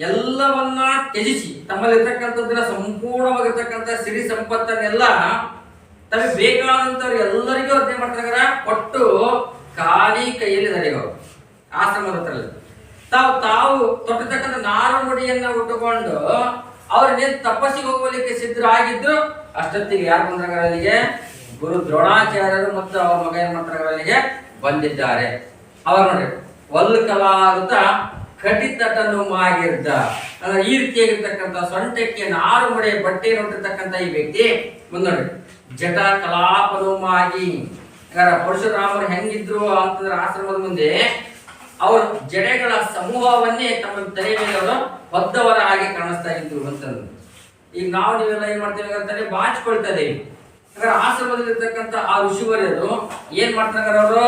Speaker 1: ಎಲ್ಲವನ್ನ ತ್ಯಜಿಸಿ ತಮ್ಮಲ್ಲಿರ್ತಕ್ಕಂಥದ್ದನ್ನ ಸಂಪೂರ್ಣವಾಗಿರ್ತಕ್ಕಂಥ ಸಿರಿ ಸಂಪತ್ತನ್ನೆಲ್ಲ ತಮಗೆ ಬೇಕಾದಂತವ್ರು ಎಲ್ಲರಿಗೂ ಅಧ್ಯಯನ ಮಾಡ್ತಾರೆ, ಕೊಟ್ಟು ಖಾಲಿ ಕೈಯಲ್ಲಿದ್ದಾರೆ ಅವರು ಆಶ್ರಮದ ಹತ್ರ. ತಾವು ತೊಟ್ಟತಕ್ಕಂಥ ನಾರು ಮುಡಿಯನ್ನ ಉಟ್ಟುಕೊಂಡು ಅವ್ರನ್ನೇನು ತಪಸ್ಸಿಗೆ ಹೋಗಲಿಕ್ಕೆ ಸಿದ್ಧರಾಗಿದ್ರು. ಅಷ್ಟೊತ್ತಿಗೆ ಯಾರು ಬಂದಾಗ ಅಲ್ಲಿಗೆ? ಗುರು ದ್ರೋಣಾಚಾರ್ಯರು ಮತ್ತು ಅವ್ರ ಮಗ ಏನ್ ಮಾಡ್ತಾರೆ, ಅಲ್ಲಿಗೆ ಬಂದಿದ್ದಾರೆ. ಅವಾಗ ನೋಡ್ರಿ, ವಲ್ಕಲಾವೃತ ಕಟಿತಟನು ಆಗಿರ್ದ. ಅಂದ್ರೆ ಈ ರೀತಿಯಾಗಿರ್ತಕ್ಕಂಥ ಸೊಂಟಕ್ಕೆ ನಾರು ಮುಡಿ ಬಟ್ಟೆ ನೋಡಿರ್ತಕ್ಕಂಥ ಈ ವ್ಯಕ್ತಿ ಮುಂದೋಡ್ರಿ, ಜಟ ಕಲಾಪನುಮಾಗಿ. ಪರಶುರಾಮರು ಹೆಂಗಿದ್ರು ಅಂತಂದ್ರೆ ಆಶ್ರಮದ ಮುಂದೆ ಅವರು ಜಡೆಗಳ ಸಮೂಹವನ್ನೇ ತಮ್ಮ ತಲೆ ಮೇಲೆ ಅವರು ಹೊದ್ದವರ ಹಾಗೆ ಕಾಣಿಸ್ತಾ ಇದ್ರು ಅಂತಂದ್ರು. ಈಗ ನಾವು ನೀವೆಲ್ಲ ಏನ್ ಮಾಡ್ತೀವಿ, ತಲೆ ಬಾಚಿಕೊಳ್ತಾ ಇದೀವಿ. ಹಾಗಾದ್ರೆ ಆಶ್ರಮದಲ್ಲಿರ್ತಕ್ಕಂಥ ಆ ಋಷಿವರ್ಯರು ಏನ್ ಮಾಡ್ತಾರೆ, ಅವರು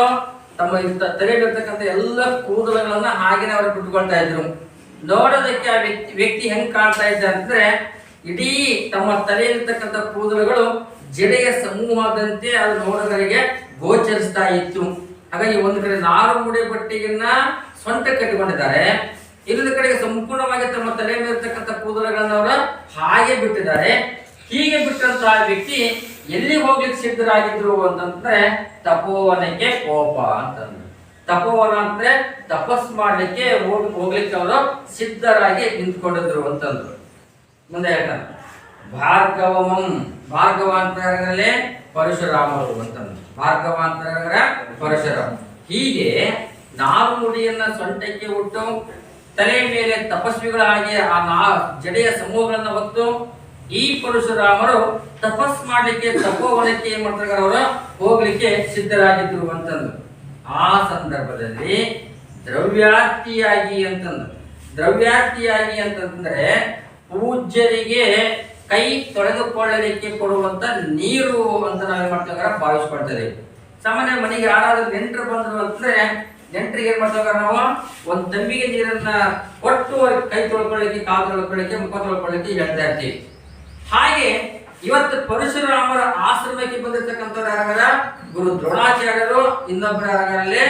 Speaker 1: ತಮ್ಮ ತಲೆಯಲ್ಲಿರ್ತಕ್ಕಂಥ ಎಲ್ಲ ಕೂದಲುಗಳನ್ನ ಹಾಗೇನೆ ಅವರು ಬಿಟ್ಕೊಳ್ತಾ ಇದ್ರು. ನೋಡೋದಕ್ಕೆ ಆ ವ್ಯಕ್ತಿ ಹೆಂಗ್ ಕಾಣ್ತಾ ಇದ್ದ ಅಂದ್ರೆ, ಇಡೀ ತಮ್ಮ ತಲೆಯಲ್ಲಿರ್ತಕ್ಕಂಥ ಕೂದಲುಗಳು ಜಡೆಯ ಸಮೂಹದಂತೆ ಅದು ನೋಡೋದರಿಗೆ ಗೋಚರಿಸ್ತಾ ಇತ್ತು. ಹಾಗಾಗಿ ಒಂದು ಕಡೆ ನಾರು ಮುಡಿ ಬಟ್ಟೆಯನ್ನ ಸೊಂಟ ಕಟ್ಟಿಕೊಂಡಿದ್ದಾರೆ, ಇನ್ನೊಂದು ಕಡೆಗೆ ಸಂಪೂರ್ಣವಾಗಿ ತಮ್ಮ ತಲೆ ಮೇಲಿರ್ತಕ್ಕಂಥ ಕೂದಲುಗಳನ್ನ ಅವರು ಹಾಗೆ ಬಿಟ್ಟಿದ್ದಾರೆ. ಹೀಗೆ ಬಿಟ್ಟಂತಹ ವ್ಯಕ್ತಿ ಎಲ್ಲಿ ಹೋಗ್ಲಿಕ್ಕೆ ಸಿದ್ಧರಾಗಿದ್ರು ಅಂತಂದ್ರೆ ತಪೋವನಕ್ಕೆ ಕೋಪ ಅಂತಂದ್ರು. ತಪೋವನ ಅಂದ್ರೆ ತಪಸ್ ಮಾಡ್ಲಿಕ್ಕೆ ಹೋಗ್ಲಿಕ್ಕೆ ಅವರು ಸಿದ್ಧರಾಗಿ ನಿಂತ್ಕೊಂಡಿದ್ರು ಅಂತಂದ್ರು. ಮುಂದೆ ಹೇಳ್ತಾನೆ, ಭಾರ್ಗವಮಂ. ಭಾರ್ಗವ ಅಂತ ಪರಶುರಾಮರು ಅಂತಂದ್ರು. ಭಾರ್ಗವ ಅಂತ ಪರಶುರಾಮ. ಹೀಗೆ ನಾರು ಮುಡಿಯನ್ನ ಸೊಂಟಕ್ಕೆ ಉಟ್ಟು ತಲೆ ಮೇಲೆ ತಪಸ್ವಿಗಳ ಹಾಗೆ ಆ ಜಡೆಯ ಸಮೂಹಗಳನ್ನ ಹೊತ್ತು ಈ ಪರಶುರಾಮರು ತಪಸ್ ಮಾಡ್ಲಿಕ್ಕೆ ತಪೋವನಕ್ಕೆ ಏನ್ ಮಾಡ್ತಾರೆ, ಅವರು ಹೋಗ್ಲಿಕ್ಕೆ ಸಿದ್ಧರಾಗಿದ್ರು ಅಂತಂದ್ರು. ಆ ಸಂದರ್ಭದಲ್ಲಿ ದ್ರವ್ಯಾರ್ತಿಯಾಗಿ ಅಂತಂದ್ರು. ದ್ರವ್ಯಾರ್ತಿಯಾಗಿ ಅಂತಂದ್ರೆ ಪೂಜ್ಯರಿಗೆ ಕೈ ತೊಳೆದುಕೊಳ್ಳಲಿಕ್ಕೆ ಕೊಡುವಂತ ನೀರು ಅಂತ ನಾವೇನ್ ಮಾಡ್ತೇವೆ, ಭಾವಿಸ್ಕೊಳ್ತೇವೆ. ಸಾಮಾನ್ಯ ಮನೆಗೆ ಯಾರಾದ್ರೂ ನೆಂಟರು ಬಂದ್ರು ಅಂದ್ರೆ ನೆಂಟರಿಗೆ ಏನ್ ಮಾಡ್ತೇವೆ, ನಾವು ಒಂದು ತಂಬಿಗೆ ನೀರನ್ನ ಕೊಟ್ಟು ಕೈ ತೊಳ್ಕೊಳ್ಳಿಕ್ಕೆ, ಕಾಲು ತೊಳ್ಕೊಳ್ಳಿಕ್ಕೆ, ಮುಖ ತೊಳ್ಕೊಳ್ಳಿಕ್ಕೆ ಹೇಳ್ತಾ ಇರ್ತೀವಿ. ಹಾಗೆ ಇವತ್ತು ಪರಶುರಾಮರ ಆಶ್ರಮಕ್ಕೆ ಬಂದಿರತಕ್ಕಂಥವ್ರು ಯಾರಾಗಾರ? ಗುರು ದ್ರೋಣಾಚಾರ್ಯರು, ಇನ್ನೊಬ್ಬರು ಯಾರಾಗರಲ್ಲಿ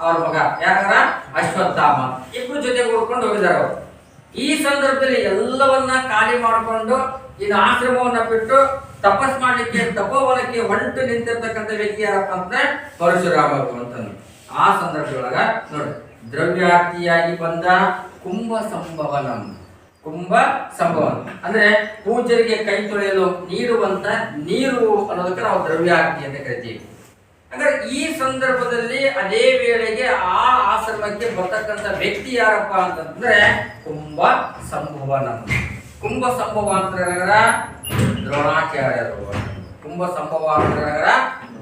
Speaker 1: ಅವ್ರ ಮಗ ಯಾರಾಗಾರ ಅಶ್ವತ್ಥಾಮ. ಇಬ್ರು ಜೊತೆ ಕೂಡ್ಕೊಂಡು ಹೋಗಿದ್ದಾರೆ ಅವರು. ಈ ಸಂದರ್ಭದಲ್ಲಿ ಎಲ್ಲವನ್ನ ಖಾಲಿ ಮಾಡಿಕೊಂಡು ಇನ್ನು ಆಶ್ರಮವನ್ನ ಬಿಟ್ಟು ತಪಸ್ ಮಾಡ್ಲಿಕ್ಕೆ ತಪೋವನಕ್ಕೆ ಹೊಂಟು ನಿಂತಿರ್ತಕ್ಕಂಥ ವ್ಯಕ್ತಿ ಯಾರಪ್ಪ ಅಂದ್ರೆ ಪರಶುರಾಮರು ಅಂತಂದ್ರು. ಆ ಸಂದರ್ಭದೊಳಗ ನೋಡಿ, ದ್ರವ್ಯಾರ್ತಿಯಾಗಿ ಬಂದ ಕುಂಭ ಸಂಭವನಂ. ಕುಂಭ ಸಂಭವನ ಅಂದ್ರೆ ಪೂಜರಿಗೆ ಕೈ ತೊಳೆಯಲು ನೀಡುವಂತ ನೀರು ಅನ್ನೋದಕ್ಕೆ ನಾವು ದ್ರವ್ಯಾರ್ತಿ ಅಂತ ಕರಿತೀವಿ. ಅಂದ್ರೆ ಈ ಸಂದರ್ಭದಲ್ಲಿ ಅದೇ ವೇಳೆಗೆ ಆ ಆಶ್ರಮಕ್ಕೆ ಬರ್ತಕ್ಕಂಥ ವ್ಯಕ್ತಿ ಯಾರಪ್ಪ ಅಂತಂದ್ರೆ ಕುಂಭ ಸಂಭವನಂ. ಕುಂಭ ಸಂಭವ ಅಂತ ದ್ರೋಣಾಚಾರ್ಯರು. ಕುಂಭ ಸಂಭವ ಅಂತ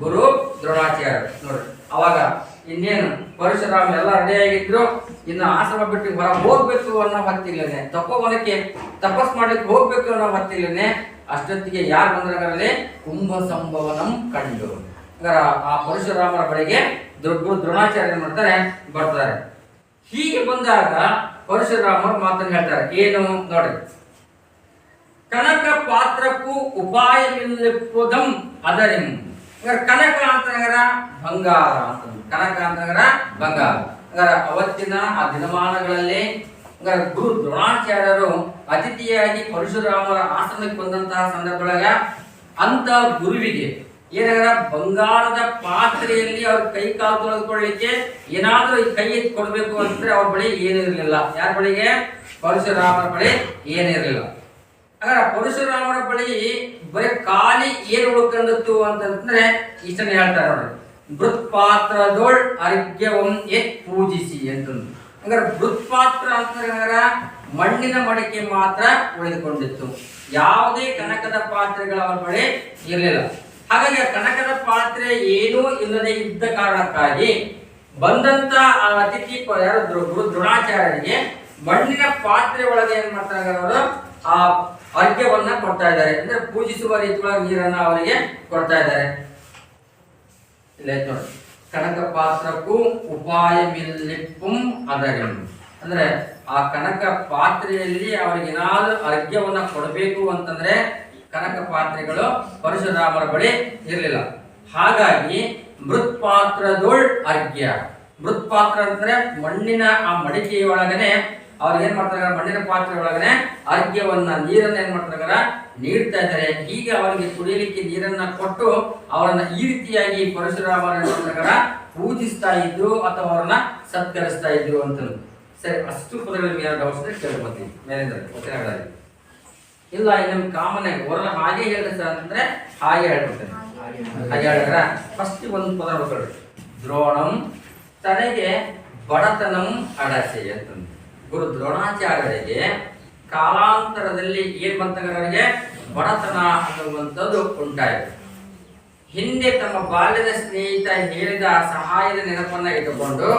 Speaker 1: ಗುರು ದ್ರೋಣಾಚಾರ್ಯರು. ನೋಡ್ರಿ, ಅವಾಗ ಇನ್ನೇನು ಪರಶುರಾಮ ಎಲ್ಲ ರೆಡಿ ಆಗಿದ್ರು. ಇನ್ನು ಆಶ್ರಮ ಬಿಟ್ಟು ಹೊರ ಹೋಗ್ಬೇಕು ಅನ್ನೋ ಹೊತ್ತಿಲ್ಲೇನೆ, ತಪೋವನಕ್ಕೆ ತಪಸ್ ಮಾಡ್ಲಿಕ್ಕೆ ಹೋಗ್ಬೇಕು ಅನ್ನೋ ಹೊತ್ತಿಲ್ಲೇನೆ ಅಷ್ಟೊತ್ತಿಗೆ ಯಾರು ಬಂದ್ರಲ್ಲಿ? ಕುಂಭ ಸಂಭವನಂ ಕಂಡು. ಆ ಪರಶುರಾಮರ ಬಳಿಗೆ ದ್ರೋಣಾಚಾರ್ಯ ಮಾಡ್ತಾರೆ, ಬರ್ತಾರೆ. ಹೀಗೆ ಬಂದಾಗ ಪರಶುರಾಮರು ಮಾತನ್ನು ಹೇಳ್ತಾರೆ. ಏನು ನೋಡ್ರಿ, ಕನಕ ಪಾತ್ರಕ್ಕೂ ಉಪಾಯವಿಲ್ಲುವುದಂ ಅದರಿಂ ಕನಕ ಅಂತನಗರ ಬಂಗಾರ ಅಂತ. ಕನಕ ಅಂತನಗರ ಬಂಗಾರ. ಅವತ್ತಿನ ಆ ದಿನಮಾನಗಳಲ್ಲಿ ಗುರು ದ್ರೋಣಾಚಾರ್ಯರು ಅತಿಥಿಯಾಗಿ ಪರಶುರಾಮರ ಆಶ್ರಮಕ್ಕೆ ಬಂದಂತಹ ಸಂದರ್ಭದೊಳಗ ಅಂತ ಗುರುವಿಗೆ ಏನಂದ್ರ ಬಂಗಾರದ ಪಾತ್ರೆಯಲ್ಲಿ ಅವ್ರ ಕೈ ಕಾಲು ತೊಳೆದುಕೊಳ್ಳಿಕ್ಕೆ ಏನಾದ್ರೂ ಈ ಕೈ ಎತ್ತಿ ಕೊಡ್ಬೇಕು ಅಂತಂದ್ರೆ ಅವ್ರ ಬಳಿ ಏನಿರಲಿಲ್ಲ. ಯಾರ ಬಳಿಗೆ? ಪರಶುರಾಮರ ಬಳಿ ಏನಿರಲಿಲ್ಲ. ಹಾಗಾದ್ರೆ ಪರಶುರಾಮರ ಬಳಿ ಬರೀ ಖಾಲಿ ಏನು ಉಳ್ಕೊಂಡಿತ್ತು ಅಂತಂದ್ರೆ ಇಷ್ಟನ್ನ ಹೇಳ್ತಾರೆ ನೋಡ್ರಿ, ಮೃತ್ಪಾತ್ರದೋಳ್ ಅರ್ಘ್ಯವಂ ಎತ್ ಪೂಜಿಸಿ ಅಂತಂದು. ಹಂಗಾರೆ ಮೃತ್ಪಾತ್ರ ಅಂತಂದ್ರೆ ಮಣ್ಣಿನ ಮಡಿಕೆ ಮಾತ್ರ ಉಳಿದುಕೊಂಡಿತ್ತು. ಯಾವುದೇ ಕನಕದ ಪಾತ್ರೆಗಳ ಅವರ ಬಳಿ ಇರಲಿಲ್ಲ. ಹಾಗಾಗಿ ಕನಕದ ಪಾತ್ರೆ ಏನೂ ಇಲ್ಲದೆ ಇದ್ದ ಕಾರಣಕ್ಕಾಗಿ ಬಂದಂತ ಅತಿಥಿ ಯಾರು ಗುರು ದ್ರೋಣಾಚಾರ್ಯರಿಗೆ ಮಣ್ಣಿನ ಪಾತ್ರೆ ಒಳಗೆ ಏನ್ ಮಾಡ್ತಾರೆ ಅವರು ಆ ಅರ್ಘ್ಯವನ್ನ ಕೊಡ್ತಾ ಇದ್ದಾರೆ. ಅಂದ್ರೆ ಪೂಜಿಸುವ ರೀತಿಯೊಳಗೆ ನೀರನ್ನ ಅವರಿಗೆ ಕೊಡ್ತಾ ಇದ್ದಾರೆ. ಇಲ್ಲ ನೋಡಿ, ಕನಕ ಪಾತ್ರಕ್ಕೂ ಉಪಾಯಮಿಲ್ಲಿಪ್ಪುಂ ಅದರಿಂ. ಅಂದ್ರೆ ಆ ಕನಕ ಪಾತ್ರೆಯಲ್ಲಿ ಅವರಿಗೆ ಏನಾದ್ರೂ ಅರ್ಘ್ಯವನ್ನ ಕೊಡಬೇಕು ಅಂತಂದ್ರೆ ಕನಕ ಪಾತ್ರೆಗಳು ಪರಶುರಾಮರ ಬಳಿ ಇರಲಿಲ್ಲ. ಹಾಗಾಗಿ ಮೃತ್ಪಾತ್ರದೊಳ್ ಅರ್ಘ್ಯ. ಮೃತ್ಪಾತ್ರ ಅಂದ್ರೆ ಮಣ್ಣಿನ ಆ ಮಡಿಕೆಯೊಳಗನೆ ಅವ್ರು ಏನ್ ಮಾಡ್ತಾರೆ, ಮಣ್ಣಿನ ಪಾತ್ರೆ ಒಳಗನೆ ಅರ್ಘ್ಯವನ್ನ ನೀರನ್ನ ಏನ್ ಮಾಡ್ತಾರೆ ನೀಡ್ತಾ ಇದ್ದಾರೆ. ಹೀಗೆ ಅವರಿಗೆ ಕುಡಿಯಲಿಕ್ಕೆ ನೀರನ್ನ ಕೊಟ್ಟು ಅವರನ್ನ ಈ ರೀತಿಯಾಗಿ ಪರಶುರಾಮರ ಪೂಜಿಸ್ತಾ ಇದ್ರು ಅಥವಾ ಅವರನ್ನ ಸತ್ಕರಿಸ್ತಾ ಇದ್ರು ಅಂತ. ಸರಿ, ಅಷ್ಟು ಪದಗಳಲ್ಲಿ ಏನಾದ್ರು ಡೌಟ್ಸ್ ಕೇಳ್ಕೊತೀವಿ ಮೇಲಿಂದ ವಚನಗಳಲ್ಲಿ. ಇಲ್ಲ ನಮ್ಗೆ ಕಾಮನ್ ಆಗಿ ಹೊರಲ್ಲ ಹಾಗೆ ಹೇಳಿದ್ರೆ ಅಂದ್ರೆ ಹಾಗೆ ಹೇಳ್ಬಿಡ್ತೇನೆ. ಹಾಗೆ ಹೇಳಿದ್ರ ಫಸ್ಟ್ ಒಂದು ಪದ ನೋಡ್ಕೊಳ್ರಿ, ದ್ರೋಣಂ ತನಗೆ ಬಡತನಂ ಅಡಸೆ ಅಂತಂದು. ಗುರು ದ್ರೋಣಾಚಾರ್ಯರಿಗೆ ಕಾಲಾಂತರದಲ್ಲಿ ಏನ್ ಬಂತವರಿಗೆ ಬಡತನ ಅನ್ನುವಂಥದ್ದು ಉಂಟಾಯಿತು. ಹಿಂದೆ ತಮ್ಮ ಬಾಲ್ಯದ ಸ್ನೇಹಿತ ಹೇಳಿದ ಸಹಾಯದ ನೆನಪನ್ನ ಇಟ್ಟುಕೊಂಡು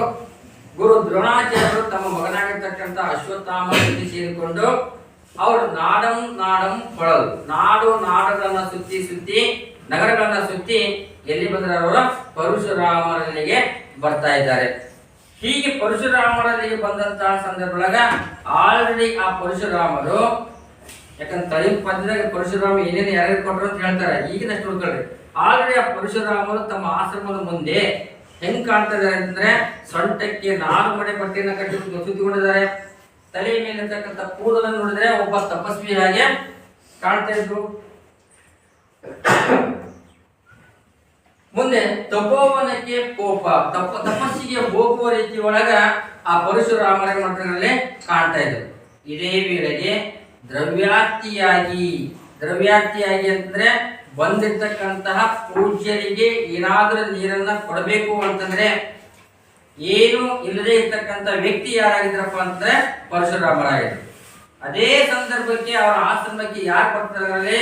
Speaker 1: ಗುರು ದ್ರೋಣಾಚಾರ್ಯರು ತಮ್ಮ ಮಗನಾಗಿರ್ತಕ್ಕಂಥ ಅಶ್ವತ್ಥಾಮ ಜೊತೆ ಸೇರಿಕೊಂಡು ಅವರು ನಾಡಂ ಹೊಳಲು ನಾಡುಗಳನ್ನ ಸುತ್ತಿ ನಗರಗಳನ್ನ ಸುತ್ತಿ ಎಲ್ಲಿ ಬಂದ್ರೆ ಅವರು ಪರಶುರಾಮರಲ್ಲಿಗೆ ಬರ್ತಾ ಇದ್ದಾರೆ. ಹೀಗೆ ಪರಶುರಾಮರಲ್ಲಿಗೆ ಬಂದಂತಹ ಸಂದರ್ಭದೊಳಗ ಆಲ್ರೆಡಿ ಆ ಪರಶುರಾಮರು, ಯಾಕಂದ್ರೆ ತಳಿ ಪದ್ಯದಾಗ ಪರಶುರಾಮ ಏನೇನು ಯಾರ್ಯಾರು ಕೊಟ್ಟರು ಅಂತ ಹೇಳ್ತಾರೆ, ಈಗಿನಷ್ಟು ಉಳ್ಕೊಳ್ರಿ. ಆಲ್ರೆಡಿ ಆ ಪರಶುರಾಮರು ತಮ್ಮ ಆಶ್ರಮದ ಮುಂದೆ ಹೆಂಗ್ ಕಾಣ್ತಾ ಇದಾರೆ ಅಂತಂದ್ರೆ ಸೊಂಟಕ್ಕೆ 4 ಮಡೆ ಬಟ್ಟೆಯನ್ನ ಕಟ್ಟಿ ಸುತ್ತಿಕೊಂಡಿದ್ದಾರೆ. ತಲೆಯ ಮೇಲೆ ಇರ್ತಕ್ಕಂಥ ಕೂದಲನ್ನು ನೋಡಿದ್ರೆ ಒಬ್ಬ ತಪಸ್ವಿ ಹಾಗೆ ಕಾಣ್ತಾ ಇದ್ರು. ಮುಂದೆ ತಪೋವನಕ್ಕೆ ಕೋಪ, ತಪಸ್ಸಿಗೆ ಹೋಗುವ ರೀತಿ ಒಳಗ ಆ ಪರಶುರಾಮರ ಮಠಗಳಲ್ಲಿ ಕಾಣ್ತಾ ಇದ್ರು. ಇದೇ ವೇಳೆಗೆ ದ್ರವ್ಯಾರ್ತಿಯಾಗಿ ಅಂತಂದ್ರೆ ಬಂದಿರ್ತಕ್ಕಂತಹ ಪೂಜ್ಯರಿಗೆ ಏನಾದ್ರೂ ನೀರನ್ನ ಕೊಡಬೇಕು ಅಂತಂದ್ರೆ ಏನು ಇಲ್ಲದೆ ಇರ್ತಕ್ಕಂಥ ವ್ಯಕ್ತಿ ಯಾರಾಗಿದ್ರಪ್ಪ ಅಂತಂದ್ರೆ ಪರಶುರಾಮರಾಗಿದ್ರು. ಅದೇ ಸಂದರ್ಭಕ್ಕೆ ಅವರ ಆಶ್ರಮಕ್ಕೆ ಯಾರು ಬರ್ತಾರೆ,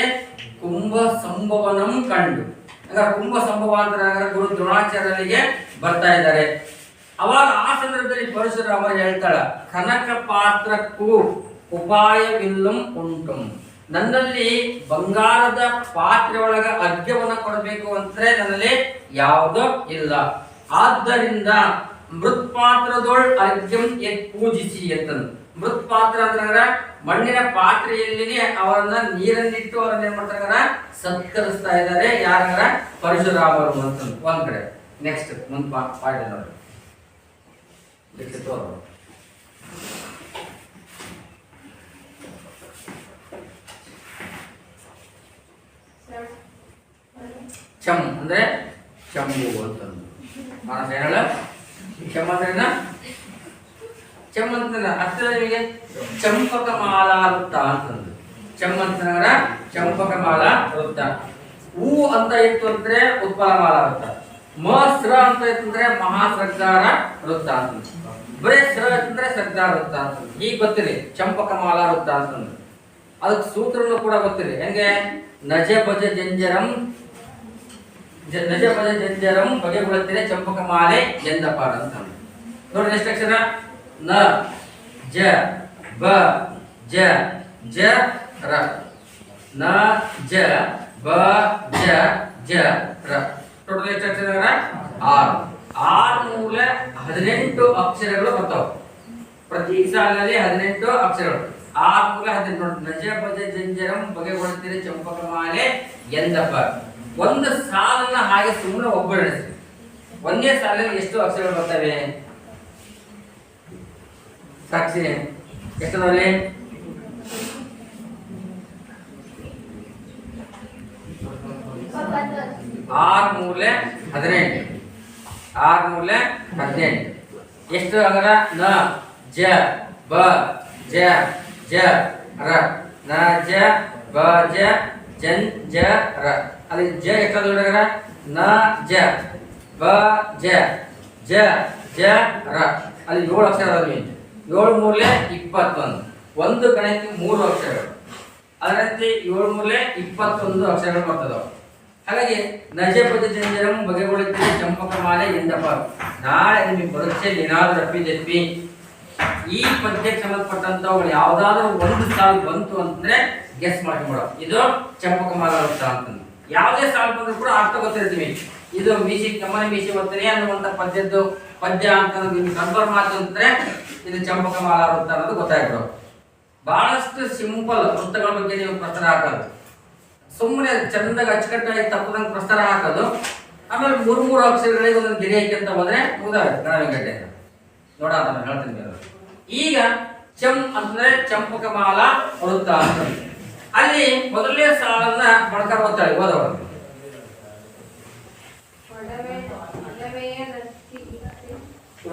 Speaker 1: ಕುಂಭ ಸಂಭವನಂ ಕಂಡು. ಕುಂಭ ಸಂಭವ ಅಂತ ಗುರು ದ್ರೋಣಾಚಾರ್ಯರಿಗೆ ಬರ್ತಾ ಇದ್ದಾರೆ. ಅವಾಗ ಆ ಸಂದರ್ಭದಲ್ಲಿ ಪರಶುರಾಮರು ಹೇಳ್ತಾಳ, ಕನಕ ಪಾತ್ರಕ್ಕೂ ಉಪಾಯವಿಲ್ಲಂ ಉಂಟು. ನನ್ನಲ್ಲಿ ಬಂಗಾರದ ಪಾತ್ರೆ ಒಳಗ ಅರ್ಘ್ಯವನ್ನ ಕೊಡಬೇಕು ಅಂದ್ರೆ ನನ್ನಲ್ಲಿ ಯಾವುದೋ ಇಲ್ಲ. ಆದ್ದರಿಂದ ಮೃತ್ಪಾತ್ರದೊಳ್ ಅರ್ಘ್ಯಂ ಎತ್ ಪೂಜಿಸಿ ಅಂತಂದು. ಮೃತ್ಪಾತ್ರ ಅಂದ್ರೆ ಮಣ್ಣಿನ ಪಾತ್ರೆಯಲ್ಲಿನೇ ಅವರನ್ನ ನೀರನ್ನಿಟ್ಟು ಅವರನ್ನ ಏನ್ ಮಾಡ್ತಾರ ಸತ್ಕರಿಸ್ತಾ ಇದ್ದಾರೆ. ಯಾರಂದ್ರ ಪರಶುರಾಮರು ಅಂತಂದು ಒಂದ್ ಕಡೆ. ನೆಕ್ಸ್ಟ್ ಮುಂದ್ ಪಾಠ ನೋಡ್ರಿ, ಚಮ್ ಅಂದ್ರೆ ಚಂಬು ಅಂತಂದು. ಹೇಳ ಚಮ್ ಅಂದ್ರೇನ? ಚಮ್ ಅಂತಂದ್ರ ಅರ್ಥ ನಿಮಗೆ ಚಂಪಕ ಮಾಲಾ ವೃತ್ತ ಅಂತಂದು. ಚಮ್ ಅಂತಂದ್ರ ಚಂಪಕ ಮಾಲಾ ವೃತ್ತ. ಹೂ ಅಂತ ಇತ್ತು ಅಂದ್ರೆ ಉತ್ಪಲ ಮಾಲಾ ವೃತ್ತ. ಸ್ರ ಅಂತ ಇತ್ತಂದ್ರೆ ಮಹಾಸರ್ಗಾರ ವೃತ್ತ ಅಂತಂದು. ಬರೇ ಸ್ರ ಅಂತಂದ್ರೆ ಸರ್ಗಾರ ವೃತ್ತ ಅಂತಂದು. ಈಗ ಗೊತ್ತಿರಿ ಚಂಪಕ ಮಾಲಾ ವೃತ್ತ ಅಂತಂದು. ಅದಕ್ಕೆ ಸೂತ್ರನು ಕೂಡ ಗೊತ್ತಿರಿ ಹೆಂಗೆ, ನಜ ಭಜ ಜಂಜರಂ ಬಗೆಗೊಳ್ಳುತ್ತಿದೆ ಚಂಪಕ ಮಾಲೆ ಎಂದಪಾಡ ಅಂತ ನೋಡಿ. ಎಷ್ಟು ಅಕ್ಷರ? ನ ಜ ಬ ಜ ಜ ರ. ನ ಜ ಬ ಜ ಜ ರ. ಟೋಟಲ್ ಎಷ್ಟು ಅಕ್ಷರ? 6 ಮೂಲ 18 ಅಕ್ಷರಗಳು ಬರ್ತಾವ. ಪ್ರತಿ ಸಾಲಿನಲ್ಲಿ 18 ಅಕ್ಷರಗಳು. 6 ಮೂಲ 18. ನಜ ಬಜ ಜಂಜರಂ ಬಗೆಗೊಳ್ಳುತ್ತಿದೆ ಚಂಪಕ ಮಾಲೆ ಎಂದಪ್ಪ. ಒಂದು ಸಾಲನ್ನ ಹಾಗೆ ಸುಮ್ಮನೆ ಒಬ್ಬರಿಸಿ. ಒಂದೇ ಸಾಲಿನಲ್ಲಿ ಎಷ್ಟು ಅಕ್ಷರಗಳು ಬರ್ತವೆ? ಸಾಕ್ಷಿ ಎಷ್ಟರಲ್ಲಿ? 6 ಮೂಲೆ 18. 6 ಮೂಲೆ 18. ಎಷ್ಟು ಅದರ? ನ ಜ ಬ ಜ ಜ ರ ನ ಜ ಬ ಜ ಜನ್ ಜ ರ. ಅಲ್ಲಿ ಜ ಎಷ್ಟು ನೋಡಿದ್ರ? ನ ಜ ಬ ಜ ಜ ಜ ರ. ಅಲ್ಲಿ 7 ಅಕ್ಷರ ಅದಾವೆ. 7 ಮೂಲೆ 21. ಒಂದು ಗಣಕ್ಕೆ 3 ಅಕ್ಷರಗಳು. ಅದರಂತೆ 7 ಮೂಲೆ 21 ಅಕ್ಷರಗಳು ಬರ್ತದವು. ಹಾಗಾಗಿ ನಜ ಪದ ಜಂಜರಂ ಬಗೆಗೊಳಿಸಿದ ಚಂಪಕ ಮಾಲೆ ಎಂದಪ್ಪ. ನಾಳೆ ನಿಮಗೆ ಪರೀಕ್ಷೆಯಲ್ಲಿ ಏನಾದರೂ ಅಪ್ಪಿದಪ್ಪಿ ಈ ಪದ್ಯಕ್ಕೆ ಸಂಬಂಧಪಟ್ಟಂತವುಗಳು ಯಾವ್ದಾದ್ರು ಒಂದು ಸಾಲು ಬಂತು ಅಂತಂದ್ರೆ ಗೆಸ್ ಮಾಡ್ಕೊಂಡ್ಬಿಡೋ ಇದು ಚಂಪಕ ಮಾಲೆ ಅರ್ಥ ಅಂತಂದು. ಯಾವುದೇ ಸಾಲು ಬಂದ್ರು ಕೂಡ ಅರ್ಥ ಗೊತ್ತಿರ್ತೀವಿ. ಇದು ಮೀಸಿ ಕಮ್ಮನಿ ಮೀಸಿ ಒತ್ತನೆ ಅನ್ನುವಂಥ ಪದ್ಯದ್ದು ಪದ್ಯ ಅಂತ ನಿಮ್ಗೆ ಕನ್ಫರ್ಮ್ ಮಾತು ಅಂತಂದ್ರೆ ಇದು ಚಂಪಕ ಮಾಲ ವೃತ್ತ ಅನ್ನೋದು ಗೊತ್ತಾಗ್ಬಿಡೋ. ಬಹಳಷ್ಟು ಸಿಂಪಲ್ ವೃತ್ತಗಳ ಬಗ್ಗೆ ನೀವು ಪ್ರಶ್ನೆ ಹಾಕೋದು, ಸುಮ್ಮನೆ ಚಂದಾಗ ಅಚ್ಚುಕಟ್ಟಾಗಿ ತಪ್ಪದಂಗೆ ಪ್ರಸ್ತಾರ ಹಾಕೋದು. ಆಮೇಲೆ 3 ಅಕ್ಷರಗಳಿಗೆ ಒಂದೊಂದು ಗೆರೆ ಹಾಕಂತ ಹೋದ್ರೆ ಮುಗಿದಾವೆ ಗಣಗಡ್ಡೆ ನೋಡ ಅಂತ ಹೇಳ್ತೀನಿ. ಈಗ ಚಂ ಅಂತಂದ್ರೆ ಚಂಪಕ ಮಾಲ ವೃತ್ತ ಅಂತ. ಅಲ್ಲಿ ಮೊದಲನೇ ಸಾಲನ್ನ ಬಣಕಾರ ಓದ್ತಾಳೆ ಓದವರು.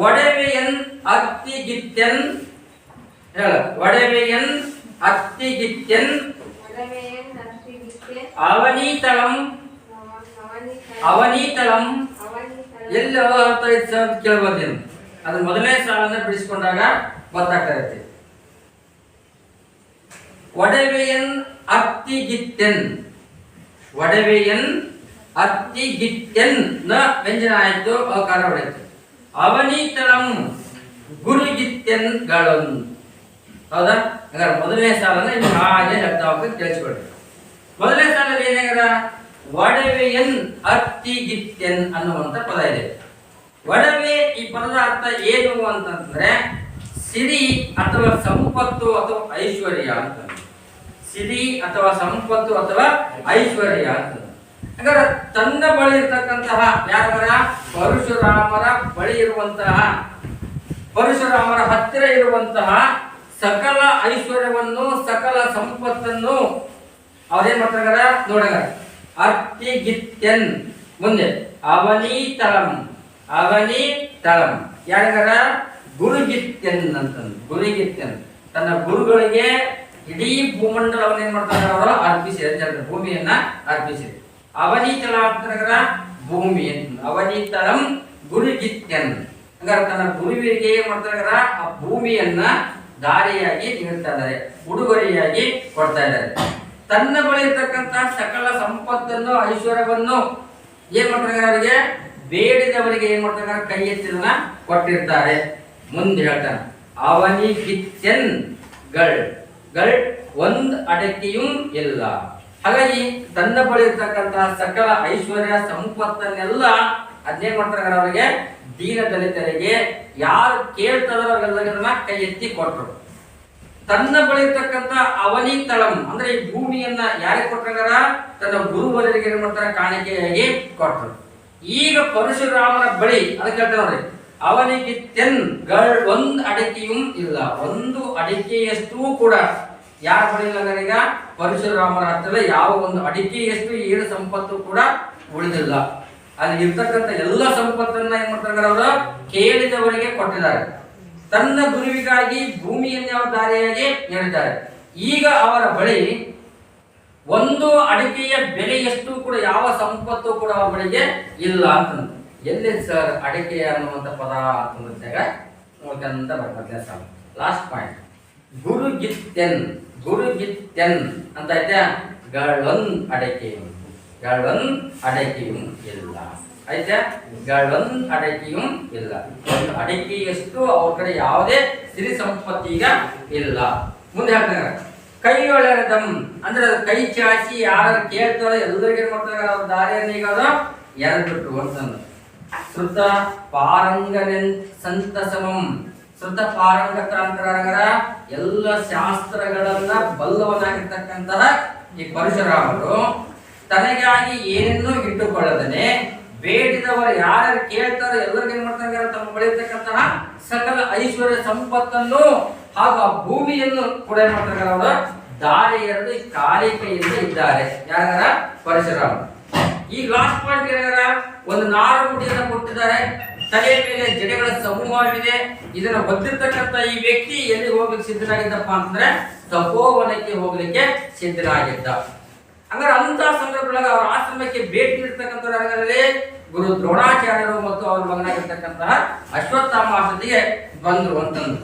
Speaker 1: ಒಡವೆಯನ್ ಅತ್ತಿಗಿತ್ಯನ್ ಹೇಳ. ಒಡವೆಯನ್ ಅತ್ತಿಗಿತ್ಯನ್ ಅವನೀತಳಂ ಅವನೀತಳಂ ಎಲ್ಲ ಅರ್ಥ ಐತೆ ಅಂತ ಕೇಳ್ಬೋದೇನು? ಅದು ಮೊದಲನೇ ಸಾಲನ್ನ ಬಿಡಿಸ್ಕೊಂಡಾಗ ಗೊತ್ತಾಗ್ತಾ ಇರುತ್ತೆ. ಒಡವೆಯನ್ ಅತ್ತಿಗಿತ್ಯನ್ ಒಡವೆಯನ್ ಅತ್ತಿಗಿತ್ಯನ್ ನ ವ್ಯಂಜನ ಆಯ್ತು, ಅಕಾರ ಹೊಡೆಯಿತು. ಅವನೀತಳಂ ಗುರುಗಿತ್ಯನ್ ಗಳನ್. ಹೌದಾ? ಹಾಗಾದ್ರೆ ಮೊದಲನೇ ಸಾಲನ್ನ ಇನ್ನು ಹಾಗೆ ಹೇಳ್ತಾ ಹೋಗ್ಬೇಕು, ಕೇಳಿಸ್ಕೊಳ್ರಿ. ಮೊದಲನೇ ಸಾಲಲ್ಲಿ ಏನಾಗ್ಯದ? ಒಡವೆಯನ್ ಅತ್ತಿಗಿತ್ಯನ್ ಅನ್ನುವಂಥ ಪದ ಇದೆ. ಒಡವೆ ಈ ಪದದ ಅರ್ಥ ಏನು ಅಂತಂದ್ರೆ ಸಿರಿ ಅಥವಾ ಸಂಪತ್ತು ಅಥವಾ ಐಶ್ವರ್ಯ ಅಂತ. ಸಿರಿ ಅಥವಾ ಸಂಪತ್ತು ಅಥವಾ ಐಶ್ವರ್ಯ ಅಂತ. ಹಾಗಾದ್ರೆ ತನ್ನ ಬಳಿ ಇರ್ತಕ್ಕಂತಹ ಯಾರ ಪರಶುರಾಮರ ಬಳಿ ಇರುವಂತಹ ಪರಶುರಾಮರ ಹತ್ತಿರ ಇರುವಂತಹ ಸಕಲ ಐಶ್ವರ್ಯವನ್ನು ಸಕಲ ಸಂಪತ್ತನ್ನು ಅವ್ರೇನ್ ಮಾಡ್ತಾರ ನೋಡಗ. ಅತ್ತಿಗಿತ್ಯನ್ ಮುಂದೆ ಅವನೀತಳಂ ಅವನೀತಳಂ ಯಾರಿಗಾರ? ಗುರುಗಿತ್ಯನ್ ಅಂತಂದು. ಗುರುಗಿತ್ಯನ್ ತನ್ನ ಗುರುಗಳಿಗೆ ಇಡೀ ಭೂಮಂಡಲವನ್ನು ಏನ್ ಮಾಡ್ತಾರೆ ಅವರು ಅರ್ಪಿಸಿದ, ಭೂಮಿಯನ್ನ ಅರ್ಪಿಸಿದೆ. ಅವನೀತಳ ಅಂತಂದ್ರ ಭೂಮಿ ಅಂತ. ಅವನೀತಳಂ ಗುರುಗಿತ್ಯನ್ ಹಂಗಾರೆ ತನ್ನ ಗುರುವಿಗೆ ಏನ್ ಮಾಡ್ತಾರ? ಆ ಭೂಮಿಯನ್ನ ದಾರಿಯಾಗಿ ನೀಡ್ತಾ ಇದ್ದಾರೆ, ಉಡುಗೊರೆಯಾಗಿ ಕೊಡ್ತಾ ಇದ್ದಾರೆ. ತನ್ನ ಬಳಿ ಇರ್ತಕ್ಕಂಥ ಸಕಲ ಸಂಪತ್ತನ್ನು ಐಶ್ವರ್ಯವನ್ನು ಏನ್ ಮಾಡ್ತಾರೆ? ಅವರಿಗೆ ಬೇಡಿದವರಿಗೆ ಏನ್ ಮಾಡ್ತಾರೆ? ಕೈ ಎತ್ತಿದನ್ನ ಕೊಟ್ಟಿರ್ತಾರೆ. ಮುಂದೆ ಹೇಳ್ತಾನೆ ಅವನಿಗಿತ್ಯನ್ ಗಳ್ ಗಳ್ ಒಂದ್ ಅಡಕೆಯೂ ಇಲ್ಲ. ಹಾಗಾಗಿ ತನ್ನ ಬಳಿ ಇರ್ತಕ್ಕಂತಹ ಸಕಲ ಐಶ್ವರ್ಯ ಸಂಪತ್ತನ್ನೆಲ್ಲ ಅದೇನ್ ಮಾಡ್ತಾರೆ? ಅವರಿಗೆ ದೀನ ದಲಿತರಿಗೆ ಯಾರು ಕೇಳ್ತಾರೋ ಅವರೆಲ್ಲರನ್ನ ಕೈ ಎತ್ತಿ ಕೊಟ್ಟರು. ತನ್ನ ಬಳಿ ಇರ್ತಕ್ಕಂಥ ಅವನೀತಳಂ ಅಂದ್ರೆ ಈ ಭೂಮಿಯನ್ನ ಯಾರಿಗೆ ಕೊಟ್ಟಾರ? ತನ್ನ ಗುರುವರಿಗೆ ಏನ್ ಮಾಡ್ತಾರೆ? ಕಾಣಿಕೆಯಾಗಿ ಕೊಟ್ಟರು. ಈಗ ಪರಶುರಾಮನ ಬಳಿ ಅದಕ್ಕೆ ಹೇಳ್ತಾರೆ ನೋಡ್ರಿ, ಅವನಿಗಿತ್ಯನ್ ಗಳ್ ಒಂದ್ ಅಡಿಕೆಯೂ ಇಲ್ಲ. ಒಂದು ಅಡಿಕೆಯಷ್ಟು ಕೂಡ ಯಾರ ಬಳಿ ಇಲ್ಲ? ಈಗ ಪರಶುರಾಮರ ಹತ್ತಿರ ಯಾವ ಒಂದು ಅಡಿಕೆಯಷ್ಟು ಏನು ಸಂಪತ್ತು ಕೂಡ ಉಳಿದಿಲ್ಲ. ಅಲ್ಲಿ ಇರ್ತಕ್ಕಂಥ ಎಲ್ಲ ಸಂಪತ್ತನ್ನ ಏನ್ ಮಾಡ್ತಾರೆ? ಅವರು ಕೇಳಿದವರಿಗೆ ಕೊಟ್ಟಿದ್ದಾರೆ. ತನ್ನ ಗುರುವಿಗಾಗಿ ಭೂಮಿಯನ್ನೇ ಅವರ ದಾರಿಯಾಗಿ ಹೇಳಿದ್ದಾರೆ. ಈಗ ಅವರ ಬಳಿ ಒಂದು ಅಡಿಕೆಯ ಬೆಲೆಯಷ್ಟು ಕೂಡ ಯಾವ ಸಂಪತ್ತು ಕೂಡ ಅವರ ಬಳಿಗೆ ಇಲ್ಲ ಅಂತಂದು. ಎಲ್ಲಿ ಸರ್ ಅಡಿಕೆ ಅನ್ನುವಂಥ ಪದ ಅಂತಂದಾಗ ನೋಡ್ಕೊಂತ ಬರ್ತದೆ ಸಾಲ. Last point ಗುರುಗಿತ್ಯನ್. ಗುರುಗಿತ್ಯನ್ ಅಂತ ಐತೆ. ಗಳೊಂದ್ ಅಡಿಕೆಯು ಗಳೊಂದ್ ಅಡಿಕೆಯೂ ಇಲ್ಲ ಐತೆ. ಗಳೊಂದ್ ಅಡಿಕೆಯೂ ಇಲ್ಲ. ಒಂದು ಅಡಿಕೆಯಷ್ಟು ಅವ್ರ ಕಡೆ ಯಾವುದೇ ಸಿರಿ ಸಂಪತ್ತಿ ಈಗ ಇಲ್ಲ. ಮುಂದೆ ಹೇಳ್ತಾರೆ ಕೈಯೊಳಗದಂ ಅಂದ್ರೆ ಕೈ ಚಾಚಿ ಯಾರು ಕೇಳ್ತಾರೋ ಎಲ್ಲರಿಗೆ ಮಾಡ್ತಾರೆ ಅವ್ರ ದಾರಿಯನ್ನು ಈಗ ಅದು ಎರಡ್ಬಿಟ್ರು ಅಂತಂದು. ಶ್ರುತ ಪಾರಂಗನೆನ್ ಸಂತಸಮಂ. ಶ್ರುತ ಪಾರಂಗತ ಅಂತರ ಎಲ್ಲ ಶಾಸ್ತ್ರಗಳನ್ನ ಬಲ್ಲವನಾಗಿರ್ತಕ್ಕಂತಹ ಈ ಪರಶುರಾಮರು ತನಗಾಗಿ ಏನನ್ನೂ ಇಟ್ಟುಕೊಳ್ಳದನೆ ಬೇಡಿದವರು ಯಾರ್ಯಾರು ಕೇಳ್ತಾರೋ ಎಲ್ಲರಿಗೂ ಏನ್ ಮಾಡ್ತಾರೆ, ತಮ್ಮ ಬಳಿ ಇರ್ತಕ್ಕಂತಹ ಸಕಲ ಐಶ್ವರ್ಯ ಸಂಪತ್ತನ್ನು ಹಾಗೂ ಆ ಭೂಮಿಯನ್ನು ಕೂಡ ಏನ್ ಮಾಡ್ತಾರೆ ಅವರು ದಾರಿ ಎರೆದು ಈ ಖಾಲಿ ಕೈಯಿಂದ ಇದ್ದಾರೆ. ಯಾರ ಪರಶುರಾಮ. ಈ ಲಾಸ್ಟ್ ಪಾಯಿಂಟ್ ಏನಾರ ಒಂದು ನಾರು ಮುಡಿಯನ್ನು ಕೊಟ್ಟಿದ್ದಾರೆ, ತಲೆಯ ಮೇಲೆ ಜಡೆಗಳ ಸಮೂಹವಿದೆ. ಇದನ್ನು ಹೊಂದಿರ್ತಕ್ಕಂಥ ಈ ವ್ಯಕ್ತಿ ಎಲ್ಲಿ ಹೋಗ್ಲಿಕ್ಕೆ ಸಿದ್ಧನಾಗಿದ್ದಪ್ಪ ಅಂತಂದ್ರೆ ತಪೋವನಕ್ಕೆ ಹೋಗ್ಲಿಕ್ಕೆ ಸಿದ್ಧನಾಗಿದ್ದ. ಹಂಗಾರೆ ಅಂತ ಸಂದರ್ಭದೊಳಗೆ ಅವರ ಆಶ್ರಮಕ್ಕೆ ಭೇಟಿ ನೀಡ್ತಕ್ಕಂಥವ್ರು ಯಾರಾಗಲಿ ಗುರು ದ್ರೋಣಾಚಾರ್ಯರು ಮತ್ತು ಅವರ ಮಗನಾಗಿರ್ತಕ್ಕಂತಹ ಅಶ್ವತ್ಥಾಮಾಸತಿಗೆ ಬಂದ್ರು ಅಂತಂದು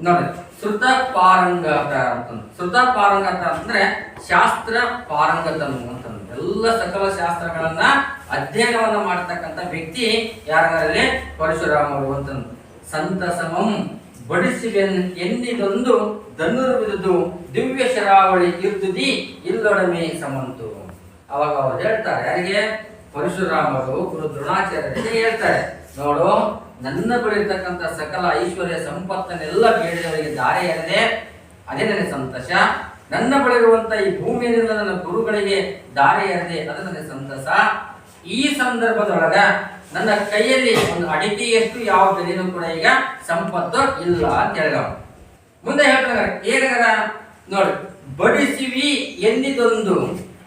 Speaker 1: ನೋಡಿ. ಶ್ರುತ ಪಾರಂಗತ ಅಂತಂದು, ಶ್ರುತ ಪಾರಂಗತ ಅಂತಂದ್ರೆ ಶಾಸ್ತ್ರ ಪಾರಂಗತನು ಅಂತಂದು, ಎಲ್ಲ ಸಕಲ ಶಾಸ್ತ್ರಗಳನ್ನ ಅಧ್ಯಯನವನ್ನ ಮಾಡತಕ್ಕಂಥ ವ್ಯಕ್ತಿ ಯಾರಲ್ಲಿ ಪರಶುರಾಮರು ಅಂತಂದು. ಸಂತಸಮಂ ಬಡಿಸುವೆನ್ ಎನ್ನಿದೊಂದು ಧನುರ್ವಿದುದು ದಿವ್ಯ ಶರಾವಳಿ ಇರ್ದುದಿ ಇಲ್ಲೊಡಮೆ ಸಮಂತು. ಅವಾಗ ಅವ್ರು ಹೇಳ್ತಾರೆ, ಯಾರಿಗೆ ಪರಶುರಾಮರು ಗುರು ದ್ರೋಣಾಚಾರ್ಯರಿಗೆ ಹೇಳ್ತಾರೆ, ನೋಡು ನನ್ನ ಬಳಿ ಇರ್ತಕ್ಕಂಥ ಸಕಲ ಐಶ್ವರ್ಯ ಸಂಪತ್ತನ್ನೆಲ್ಲ ಬೇಡಿದವರಿಗೆ ದಾರಿ ಎರೆದೆ, ಅದೇ ನನಗೆ ಸಂತೋಷ. ನನ್ನ ಬಳಿ ಇರುವಂತ ಈ ಭೂಮಿಯಿಂದ ನನ್ನ ಗುರುಗಳಿಗೆ ದಾರಿ ಎರೆದೆ, ಅದು ನನಗೆ ಸಂತಸ. ಈ ಸಂದರ್ಭದೊಳಗ ನನ್ನ ಕೈಯಲ್ಲಿ ಒಂದು ಅಡಿಕೆಯಷ್ಟು ಯಾವ ಬೆಲೆನೂ ಕೂಡ ಈಗ ಸಂಪತ್ತು ಇಲ್ಲ ಅಂತ ಹೇಳಿದ. ಮುಂದೆ ಹೇಳ್ತಾರೆ ಏನಾರ ನೋಡಿ, ಬಡಿಸಿವಿ ಎಂದಿದೊಂದು.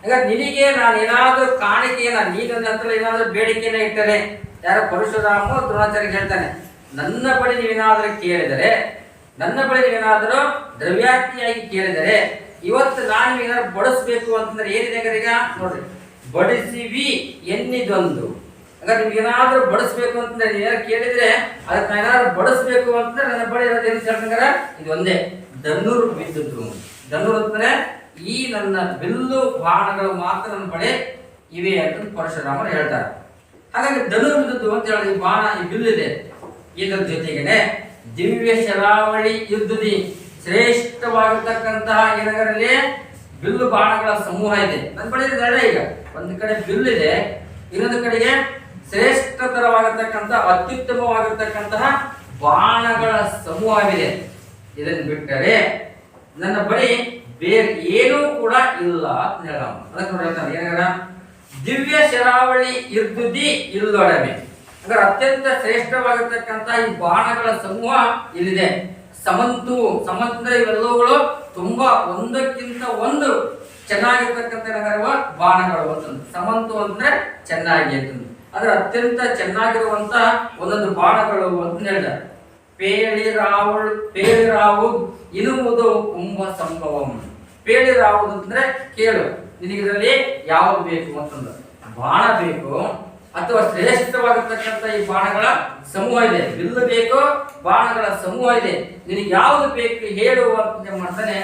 Speaker 1: ಈಗ ನಿನಗೆ ನಾನು ಏನಾದ್ರೂ ಕಾಣಿಕೆಯನ್ನ, ನೀನು ನನ್ನ ಹತ್ರ ಏನಾದ್ರೂ ಬೇಡಿಕೆಯನ್ನ ಇಟ್ಟರೆ, ಯಾರ ಪರಶುರಾಮ ದ್ರೋಣಾಚಾರ್ಯ ಹೇಳ್ತಾನೆ, ನನ್ನ ಬಳಿ ನೀವೇನಾದ್ರೂ ಕೇಳಿದರೆ, ನನ್ನ ಬಳಿ ನೀವೇನಾದ್ರೂ ದ್ರವ್ಯಾರ್ಥಿಯಾಗಿ ಕೇಳಿದರೆ, ಇವತ್ತು ನಾನು ಏನಾದ್ರು ಬಡಿಸ್ಬೇಕು ಅಂತಂದ್ರೆ ಏನಿದೆ ಈಗ ನೋಡ್ರಿ, ಬಡಿಸಿವಿ ಎನ್ನಿದೊಂದು. ಹಾಗಾದ್ರೆ ನಿಮ್ಗೆ ಏನಾದ್ರೂ ಬಡಿಸ್ಬೇಕು ಅಂತಂದ್ರೆ ಏನಾದ್ರು ಕೇಳಿದ್ರೆ, ಅದಕ್ಕೆ ನಾನು ಏನಾದ್ರು ಬಡಿಸ್ಬೇಕು ಅಂತಂದ್ರೆ ನನ್ನ ಬಳಿ ಇರೋದು ಏನು ಹೇಳ್ತಂಗಾರ ಇದು ಒಂದೇ, ಧನುರ್ ವಿದ್ಯುತ್. ಧನುರ್ ಅಂತಂದ್ರೆ ಈ ನನ್ನ ಬಿಲ್ಲು ಬಾಣಗಳು ಮಾತ್ರ ನನ್ನ ಬಳಿ ಇವೆ ಅಂತ ಪರಶುರಾಮರು ಹೇಳ್ತಾರೆ. ಹಾಗಾಗಿ ಧನುರ್ ವಿದ್ಯುತ್ ಅಂತ ಹೇಳಿದ್ರೆ ಬಾಣ, ಈ ಬಿಲ್ಲಿದೆ, ಇದರ ಜೊತೆಗೇನೆ ದಿವ್ಯ ಶರಾವಳಿ ಯುದ್ಧದಿ ಶ್ರೇಷ್ಠವಾಗಿರ್ತಕ್ಕಂತಹ ಏನಗರಲ್ಲಿ ಬಿಲ್ಲು ಬಾಣಗಳ ಸಮೂಹ ಇದೆ. ನನ್ನ ಬಳಿ ಇದೆ ಈಗ, ಒಂದು ಕಡೆ ಬಿಲ್ಲಿದೆ, ಇನ್ನೊಂದು ಕಡೆಗೆ ಶ್ರೇಷ್ಠತರವಾಗಿರ್ತಕ್ಕಂಥ ಅತ್ಯುತ್ತಮವಾಗಿರ್ತಕ್ಕಂತಹ ಬಾಣಗಳ ಸಮೂಹವಿದೆ. ಇದನ್ನು ಬಿಟ್ಟರೆ ನನ್ನ ಬಳಿ ಬೇರೆ ಏನೂ ಕೂಡ ಇಲ್ಲ ಅಂತ ಹೇಳ. ಅದಕ್ಕೆ ಹೇಳ್ತಾನೆ ಏನಾರ ದಿವ್ಯ ಶರಾವಳಿ ಇರ್ದುದಿ ಇಲ್ಲೊಡಮೆ. ಅಂದ್ರೆ ಅತ್ಯಂತ ಶ್ರೇಷ್ಠವಾಗಿರ್ತಕ್ಕಂಥ ಈ ಬಾಣಗಳ ಸಮೂಹ ಇಲ್ಲಿದೆ. ಸಮಂತು, ಸಮಂತ ಅಂದ್ರೆ ಇವೆಲ್ಲವುಗಳು ತುಂಬಾ ಒಂದಕ್ಕಿಂತ ಒಂದು ಚೆನ್ನಾಗಿರ್ತಕ್ಕಂಥ ಬಾಣಗಳು ಅಂತಂದು. ಸಮಂತು ಅಂದ್ರೆ ಚೆನ್ನಾಗಿ ಅಂತಂದು, ಅಂದ್ರೆ ಅತ್ಯಂತ ಚೆನ್ನಾಗಿರುವಂತ ಒಂದೊಂದು ಬಾಣಗಳು ಅಂತ ಹೇಳಿದ. ಪೇಳಿರಾವು ಇರುವುದು ಕುಂಭ ಸಂಭವಂ. ಪೇಳಿರಾವುದು ಅಂದ್ರೆ ಕೇಳು, ನಿನಗಿದ್ರಲ್ಲಿ ಯಾವುದು ಬೇಕು ಅಂತಂದ, ಬಾಣ ಬೇಕು ಅಥವಾ ಶ್ರೇಷ್ಠವಾಗಿರ್ತಕ್ಕಂಥ ಈ ಬಾಣಗಳ ಸಮೂಹ ಇದೆ, ಬಿಲ್ಲು ಬೇಕು, ಬಾಣಗಳ ಸಮೂಹ ಇದೆ, ನಿನಗೆ ಯಾವುದು ಬೇಕು ಹೇಳುವ ಅಂತ ಮಾಡ್ತಾನೆ.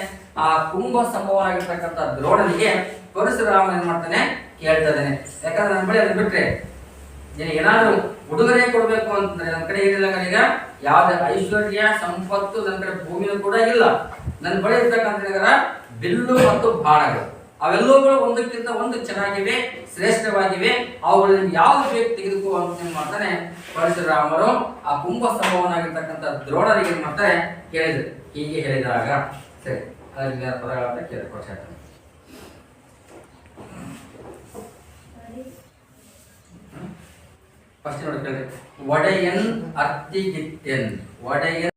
Speaker 1: ಆ ಕುಂಭ ಸಂಭವನಾಗಿರ್ತಕ್ಕಂಥ ದ್ರೋಣನಿಗೆ ಪರಶುರಾಮ ಏನ್ ಮಾಡ್ತಾನೆ ಕೇಳ್ತಾ ಇದ್ದಾನೆ. ಯಾಕಂದ್ರೆ ನನ್ನ ಬಳಿ ಅದು ಬಿಟ್ರೆ ನಿನಗೆ ಏನಾದ್ರು ಉಡುಗೊರೆ ಕೊಡ್ಬೇಕು ಅಂತಂದ್ರೆ ನನ್ನ ಕಡೆ ಏನಿಲ್ಲ, ಈಗ ಯಾವ್ದೇ ಐಶ್ವರ್ಯ ಸಂಪತ್ತು ನನ್ನ ಕಡೆ ಭೂಮಿಯೂ ಕೂಡ ಇಲ್ಲ. ನನ್ನ ಬಳಿ ಇರ್ತಕ್ಕಂಥ ಬಿಲ್ಲು ಮತ್ತು ಬಾಣಗಳು ಅವೆಲ್ಲವುಗಳು ಒಂದಕ್ಕಿಂತ ಒಂದು ಚೆನ್ನಾಗಿವೆ, ಶ್ರೇಷ್ಠವಾಗಿವೆ. ಅವುಗಳಲ್ಲಿ ಯಾವ್ದು ಬೇಕು ತೆಗೆದುಕೋ ಅಂತ ಏನ್ ಮಾಡ್ತಾನೆ ಪರಶುರಾಮರು ಆ ಕುಂಭ ಸಂಭವನಾಗಿರ್ತಕ್ಕಂಥ ದ್ರೋಣರಿಗೆ ಏನ್ ಮಾಡ್ತಾರೆ ಕೇಳಿದ್ರು. ಹೀಗೆ ಹೇಳಿದಾಗ ಸರಿ ಅದರಿಂದ ಪದಗಳನ್ನ ಕೇಳಿಕೊಡ್ತಾರೆ. ಫಸ್ಟ್ ನೋಡಿ, ಒಡೆಯನ್ ಅರ್ತಿಗಿತ್ಯನ್, ಒಡೆಯನ್